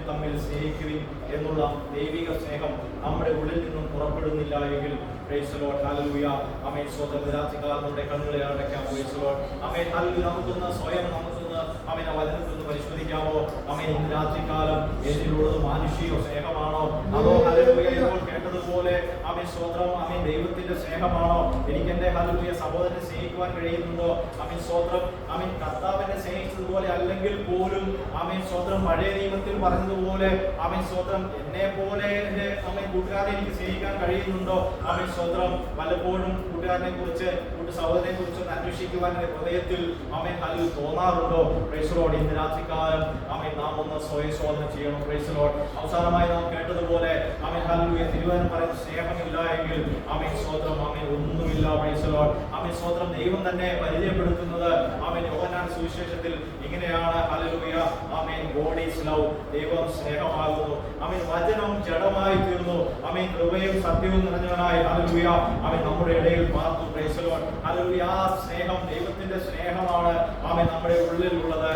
തമ്മിൽ സ്നേഹിക്കുവിൻ എന്നുള്ള ദൈവിക സ്നേഹം നമ്മുടെ ഉള്ളിൽ നിന്നും പുറപ്പെടുന്നില്ല എങ്കിൽ സ്വതന്ത്രാധികാരങ്ങളുടെ കണ്ണുകളെ അടയ്ക്കാം. നമുക്കൊന്ന് സ്വയം വചനത്തിൽ നിന്ന് പരിശോധിക്കാമോ? ഇന്ന് രാത്രികാലം എന്നിലുള്ളത് മാനുഷിക സ്നേഹമാണോ, അതോ ഇപ്പോൾ കേട്ടതുപോലെ സ്വത്രം ദൈവത്തിന്റെ സ്നേഹമാണോ? എനിക്ക് എന്റെ ഹല്ലേലൂയ സഹോദരനെ സ്നേഹിക്കുവാൻ കഴിയുന്നുണ്ടോ? സ്വത്രം കർത്താവിനെ സ്നേഹിച്ചതുപോലെ അല്ലെങ്കിൽ പോലും സ്വത്രം പഴയ നിയമത്തിൽ പറഞ്ഞതുപോലെ സ്വത്രം എന്നെ പോലെ എന്റെ കൂട്ടുകാരെ എനിക്ക് സ്നേഹിക്കാൻ കഴിയുന്നുണ്ടോ? സ്വത്രം പലപ്പോഴും കൂട്ടുകാരനെ കുറിച്ച് സഹോദരനെ കുറിച്ച് അന്വേഷിക്കുവാൻ ഹൃദയത്തിൽ ഹല്ലേലൂയ തോന്നാറുണ്ടോ? Praise Lord. ഇന്ന് രാത്രികാലം നാം ഒന്ന് സ്വയം ശോധന ചെയ്യണം. Praise Lord. അവസാനമായി നാം കേട്ടതുപോലെ ഹല്ലേലൂയ തിരുവചനം പറയുന്ന സ്നേഹമില്ല എങ്കിൽ സ്വത്രം ഒന്നുമില്ല. Praise Lord. സ്വത്രം ദൈവം തന്നെ പരിചയപ്പെടുത്തുന്നത് യോഹന്നാൻ സുവിശേഷത്തിൽ ഇങ്ങനെയാണ്. ഹല്ലേലൂയ. God is love. ദൈവം സ്നേഹമാകുന്നു. ആമേൻ വചനം ജഡമായി തീർന്നു. ആമേൻ കൃപയും സത്യവും നിറഞ്ഞവനായി ഹല്ലേലൂയ ആമേൻ നമ്മുടെ ഇടയിൽ പാർത്തു. Price the lord. ഹല്ലേലൂയ. ആ സ്നേഹം ദൈവത്തിന്റെ സ്നേഹമാണ് ആമേൻ നമ്മുടെ ഉള്ളിലുള്ളത്.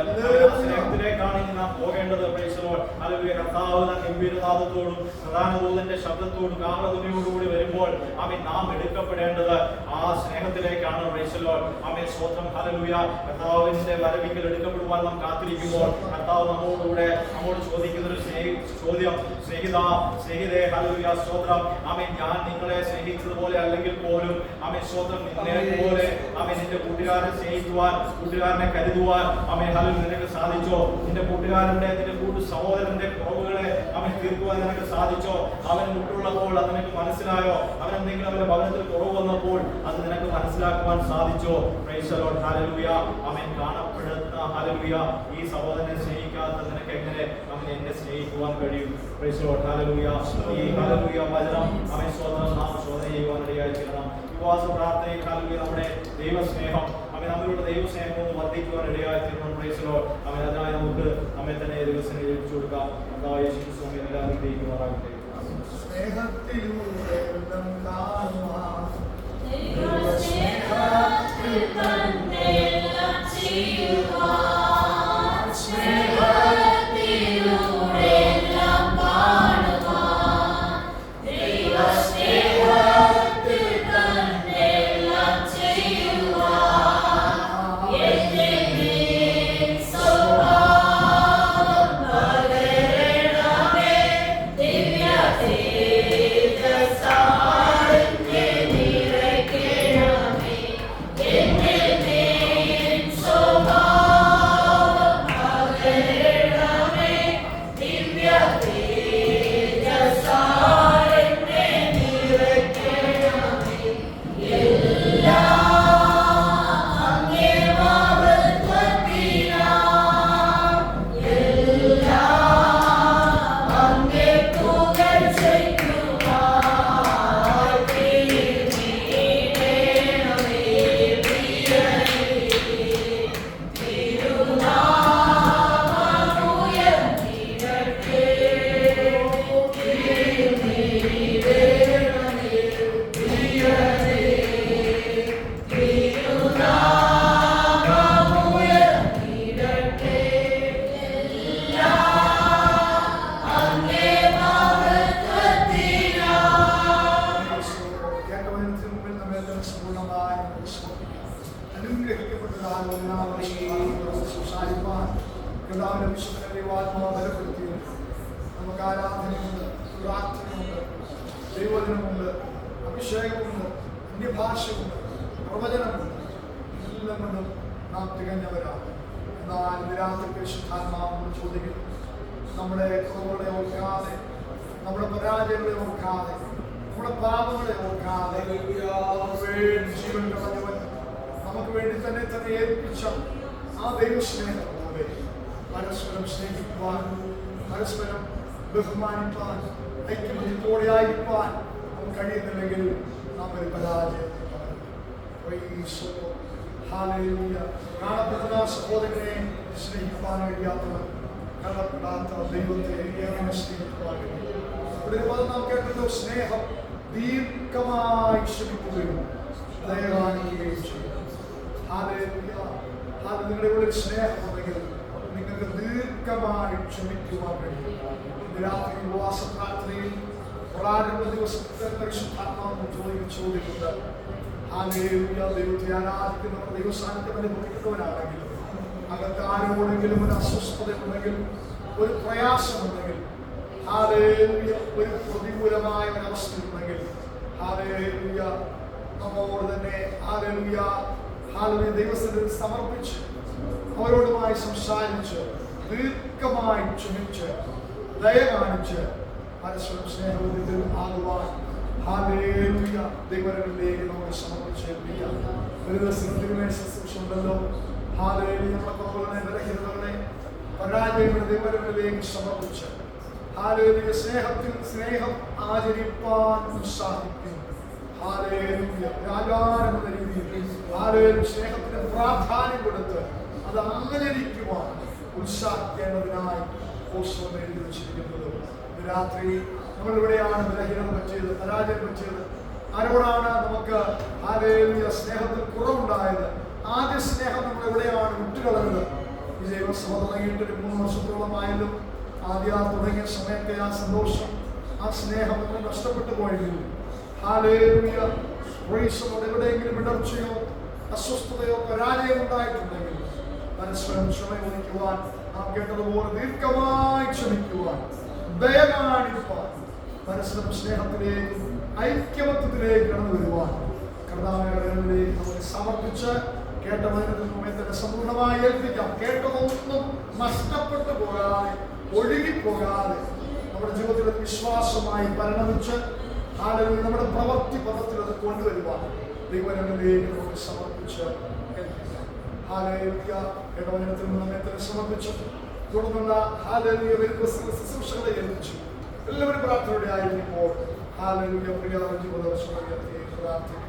ആ സ്നേഹത്തിലേക്കാണ് ഇനി നാം പോകേണ്ടത്. Price the lord. ഹല്ലേലൂയ. കർത്താവ് തന്റെ ഗംഭീരനാദത്തോടും പ്രധാന ദൂതന്റെ ശബ്ദത്തോടും കാഹളധ്വനിയോടുകൂടി വരുമ്പോൾ ആമേൻ നാം എടുക്കപ്പെടേണ്ടത് ആ സ്നേഹത്തിലേക്കാണ്. Praise the lord. ആമേൻ സ്തോത്രം. ഹല്ലേലൂയ. കർത്താവിന്റെ വരവിങ്കൽ എടുക്കപ്പെടുവാൻ നാം കാത്തിരിക്കുമ്പോൾ കർത്താവ് നമ്മോട് ചോദിക്കുന്ന ഒരു ചോദ്യം, സ്നേഹിതേ ഹല്ലേലൂയ സ്തോത്രം. ആമേൻ ഞാൻ നിങ്ങളെ സ്നേഹിച്ചതുപോലെ അല്ലെങ്കിൽ പോലും ആമേൻ സ്തോത്രം നിന്നെ പോലെ ആമേൻ നിന്റെ കൂട്ടുകാരനെ സ്നേഹിക്കുവാൻ, കൂട്ടുകാരനെ കരുതുവാൻ ആമേൻ ഹല്ലേലൂയ നിനക്ക് സാധിച്ചോ? നിന്റെ കൂട്ടുകാരന്റെ നിന്റെ കൂട്ടു സഹോദരന്റെ കുറവുകളെ ആമേൻ തീർക്കുവാൻ നിനക്ക് സാധിച്ചോ? അവൻ മുട്ടുള്ളപ്പോൾ അത് നിനക്ക് മനസ്സിലായോ? അവനെന്തെങ്കിലും അവന്റെ ഭവനത്തിൽ കുറവ് വന്നപ്പോൾ അത് നിനക്ക് മനസ്സിലാക്കുവാൻ സാധിച്ചോ? Praise the lord. ഹല്ലേലൂയ. ആമേൻ കാണപ്പെടുന്ന ഹല്ലേലൂയ ഈ സഹോദരനെ സ്നേഹിക്കാത്ത നിനക്ക് എങ്ങനെ അവൻ എന്നെ സ്നേഹിക്കുവാൻ കഴിയും? Praise the lord. ഹല്ലേലൂയ. ഈ ഹല്ലേലൂയ വചനം ആമേൻ സ്തോത്രം നാം ശോധന ചെയ്യുവാൻ ഇടയായിത്തീരണം. ഉപവാസ പ്രാർത്ഥനയിൽ ഹല്ലേലൂയ നമ്മുടെ ദൈവസ്നേഹം ആമേൻ നമ്മളുടെ ദൈവസ്നേഹം ഒന്ന് വർദ്ധിക്കുവാൻ ഇടയായിത്തീരണം. Praise the lord. ആമേൻ അതിനായി നമുക്ക് നമ്മെ തന്നെ ദിവസം ഏൽപ്പിച്ചു കൊടുക്കാം. കർത്താവായ യേശു സ്വാമി എല്ലാവരും ദൈവമാറാകട്ടെ. സ്നേഹത്തിലൂടെ സംസാരിപ്പാൻ കർത്താവിന്റെ വിശുദ്ധ ബലപ്പെടുത്തിയത് നമുക്ക് ആരാധനയുണ്ട്, പ്രാർത്ഥനയുണ്ട്, ദൈവവചനമുണ്ട്, അഭിഷേകമുണ്ട്, അന്യഭാഷയുണ്ട്, പ്രവചനമുണ്ട്. എല്ലാം കൊണ്ടും നാം തികഞ്ഞവരാണ്. എന്നാൽ രാത്രി പരിശുദ്ധാത്മാവോട് ചോദിക്കുന്നു, നമ്മുടെ കുറവുകളെ ഓർക്കാതെ, നമ്മുടെ പരാജയങ്ങളെ ഓർക്കാതെ, നമ്മുടെ പാപങ്ങളെ ഓർക്കാതെ ജീവൻ കളഞ്ഞവൻ നമുക്ക് വേണ്ടി തന്നെ ഏൽപ്പിച്ച ആ ദൈവസ്നേഹത്തോടെ പരസ്പരം സ്നേഹിക്കുവാൻ, പരസ്പരം ബഹുമാനിപ്പാൻ, ഐക്യമത്യത്തോടെ ആയിരിക്കാൻ നമുക്ക് കഴിയുന്നില്ലെങ്കിൽ നാം ഒരു പരാജയം. കാണപ്പെടുന്ന സഹോദരനെ സ്നേഹിക്കുവാൻ കഴിയാത്തവർ കാണപ്പെടാത്ത ദൈവത്തെ എങ്ങനെ സ്നേഹിക്കുവാൻ കഴിയും? ഇവിടെ നാം കേട്ടല്ലോ, സ്നേഹം ദീർഘമായി ക്ഷമിക്കുകയും ദയ കാണിക്കുകയും ചെയ്യും. നിങ്ങളുടെ ഉള്ളിൽ സ്നേഹമുണ്ടെങ്കിൽ നിങ്ങൾക്ക് ദീർഘമായി ക്ഷമിക്കുവാൻ കഴിയും. രാത്രി ഉപവാസ പ്രാർത്ഥനയിൽ പ്രാരംഭ ദിവസത്തെ പരിശുദ്ധാത്മാവ് ചോദിക്കുന്നുണ്ട്. ദൈവത്തെ ആരാധിക്കുന്നവർ, ദൈവസാന്നിധ്യം അനുഭവിക്കുന്നവരാണെങ്കിൽ, അകത്ത് ആരോടെങ്കിലും ഒരു അസ്വസ്ഥതയുണ്ടെങ്കിൽ, ഒരു പ്രയാസമുണ്ടെങ്കിൽ, ഒരു പ്രതികൂലമായ ഒരവസ്ഥയുണ്ടെങ്കിൽ, നമ്മോട് തന്നെ ദൈവസ്ഥിതി സമർപ്പിച്ച് അവരോടുമായി സംസാരിച്ച് ദീർഘമായി ക്ഷമിച്ച് ദയ കാണിച്ച് പരസ്പരം സ്നേഹത്തിൽ ആകുവാൻ ദൈവങ്ങളിലേക്ക് നമുക്ക് സമർപ്പിച്ചേൽപ്പിക്കാം. ഒരു ദിവസം തിരുമേശുണ്ടല്ലോ, നമ്മുടെ കുറവുകളെ, ബലഹീനതകളെ, പരാജയങ്ങളുടെ ദൈവങ്ങളിലേക്ക് സമർപ്പിച്ച് സ്നേഹത്തിൽ സ്നേഹം ആചരിപ്പാൻ ഉത്സാഹിക്കുന്നു. രാജാനെന്ന രീതിയിൽ സ്നേഹത്തിന് പ്രാധാന്യം കൊടുത്ത് അത് ആചരിക്കുവാൻ ഉത്സാഹിക്കേണ്ടതിനായി എഴുതി വെച്ചിരിക്കുന്നത് ഇന്ന് രാത്രി നമ്മളിവിടെയാണ് ബലഹീനത പറ്റിയത്, പരാജയം പറ്റിയത്. ആരോടാണ് നമുക്ക് ഹല്ലേലൂയ സ്നേഹത്തിൽ കുറവുണ്ടായത്? ആദ്യ സ്നേഹം നമ്മൾ എവിടെയാണ് വിട്ടുകളഞ്ഞത്? ഈ ദൈവസഭ തുടങ്ങിയിട്ട് ഒരു 3 വർഷത്തോളമായാലും ആദ്യം തുടങ്ങിയ സമയത്തെ ആ സന്തോഷം, ആ സ്നേഹം നമ്മൾ നഷ്ടപ്പെട്ടു പോയെങ്കിൽ ഹല്ലേലൂയ എവിടെയെങ്കിലും ഇടർച്ചയോ അസ്വസ്ഥതയോ പരാജയം ഉണ്ടായിട്ടുണ്ടെങ്കിൽ പരസ്പരം ക്ഷമയോദിക്കുവാൻ, നാം കേട്ടതുപോലെ ദീർഘമായി ക്ഷമിക്കുവാൻ, ദയ കാണിക്കുവാൻ, പരസ്പരം സ്നേഹത്തിലേക്കും ഐക്യമത്യത്തിലേക്ക് കടന്നു വരുവാൻ കർത്താവിലേക്ക് നമുക്ക് സമർപ്പിച്ച് കേട്ട വചനത്തിൽ നമ്മെ തന്നെ സമ്പൂർണ്ണമായി ഏൽപ്പിക്കാം. കേട്ടതൊന്നും നഷ്ടപ്പെട്ടു പോകാതെ, ഒഴുകിപ്പോകാതെ നമ്മുടെ ജീവിതത്തിൽ വിശ്വാസമായി പരിണമിച്ച് ഹല്ലേലൂയ നമ്മുടെ പ്രവൃത്തി പദത്തിൽ അത് കൊണ്ടുവരുവാൻ ദൈവങ്ങളിലേക്ക് നമുക്ക് സമർപ്പിച്ച് ഏൽപ്പിക്കാം. ഹല്ലേലൂയ കേട്ട വചനത്തിൽ നമ്മെ തന്നെ സമർപ്പിച്ചു. തുടർന്നുള്ള ഹല്ലേലൂയ ശുശ്രൂഷകളെ ഏൽപ്പിച്ചു. എല്ലാവരും പ്രാർത്ഥനയോടെ ആയിരിക്കുമ്പോൾ ഹല്ലേലൂയ പ്രിയ ജീവിതത്തെ പ്രാർത്ഥിക്കുന്നു.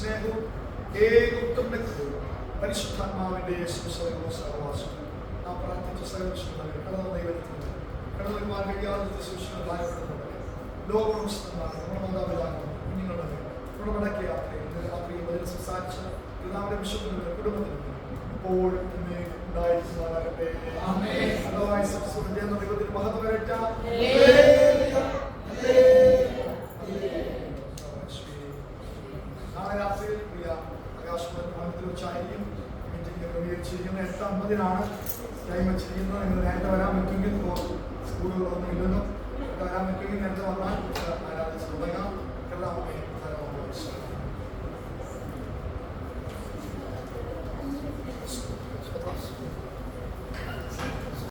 സ്നേഹവും പരിശുദ്ധാത്മാവിന്റെ സഹവാസം നാം പ്രാർത്ഥിച്ച സകലക്ഷണങ്ങൾ കടന്ന ദൈവത്തിന് കടന്നുവരുവാൻ കഴിയാത്ത സൂക്ഷ്മ ഭാരപ്പെടുന്നുണ്ട്. ലോകപ്രമുഖമാണ് നമ്മുടെ മാതാപിതാക്കൾ, കുഞ്ഞുങ്ങളുടെ നമ്മുടെ മടക്കിയ യാത്രയിൽ രാത്രി വചനം സംസാരിച്ച പിതാവിന്റെ വിശുദ്ധരുടെ കുടുംബത്തിൽ ഇപ്പോഴും ഉണ്ടായിരിക്കുവാനാകട്ടെ. അതവായി സംസ്കൃതി എന്ന ദൈവത്തിന് മഹത്വം വരട്ടെ. നാളെ രാത്രിയിൽ പ്രിയ ആകാശവാണി വെച്ചായിരിക്കും മീറ്റിംഗ് ക്രമീകരിച്ചിരിക്കുന്നത്. 8:50 ടൈം വെച്ചിരിക്കുന്നത്. നിങ്ങൾ നേരത്തെ വരാൻ പറ്റുമെങ്കിൽ സ്കൂളുകളൊന്നും ഇല്ലെന്നും വരാൻ പറ്റുമെങ്കിൽ നേരത്തെ വന്നാൽ ആരാധിച്ച് തുടങ്ങാം.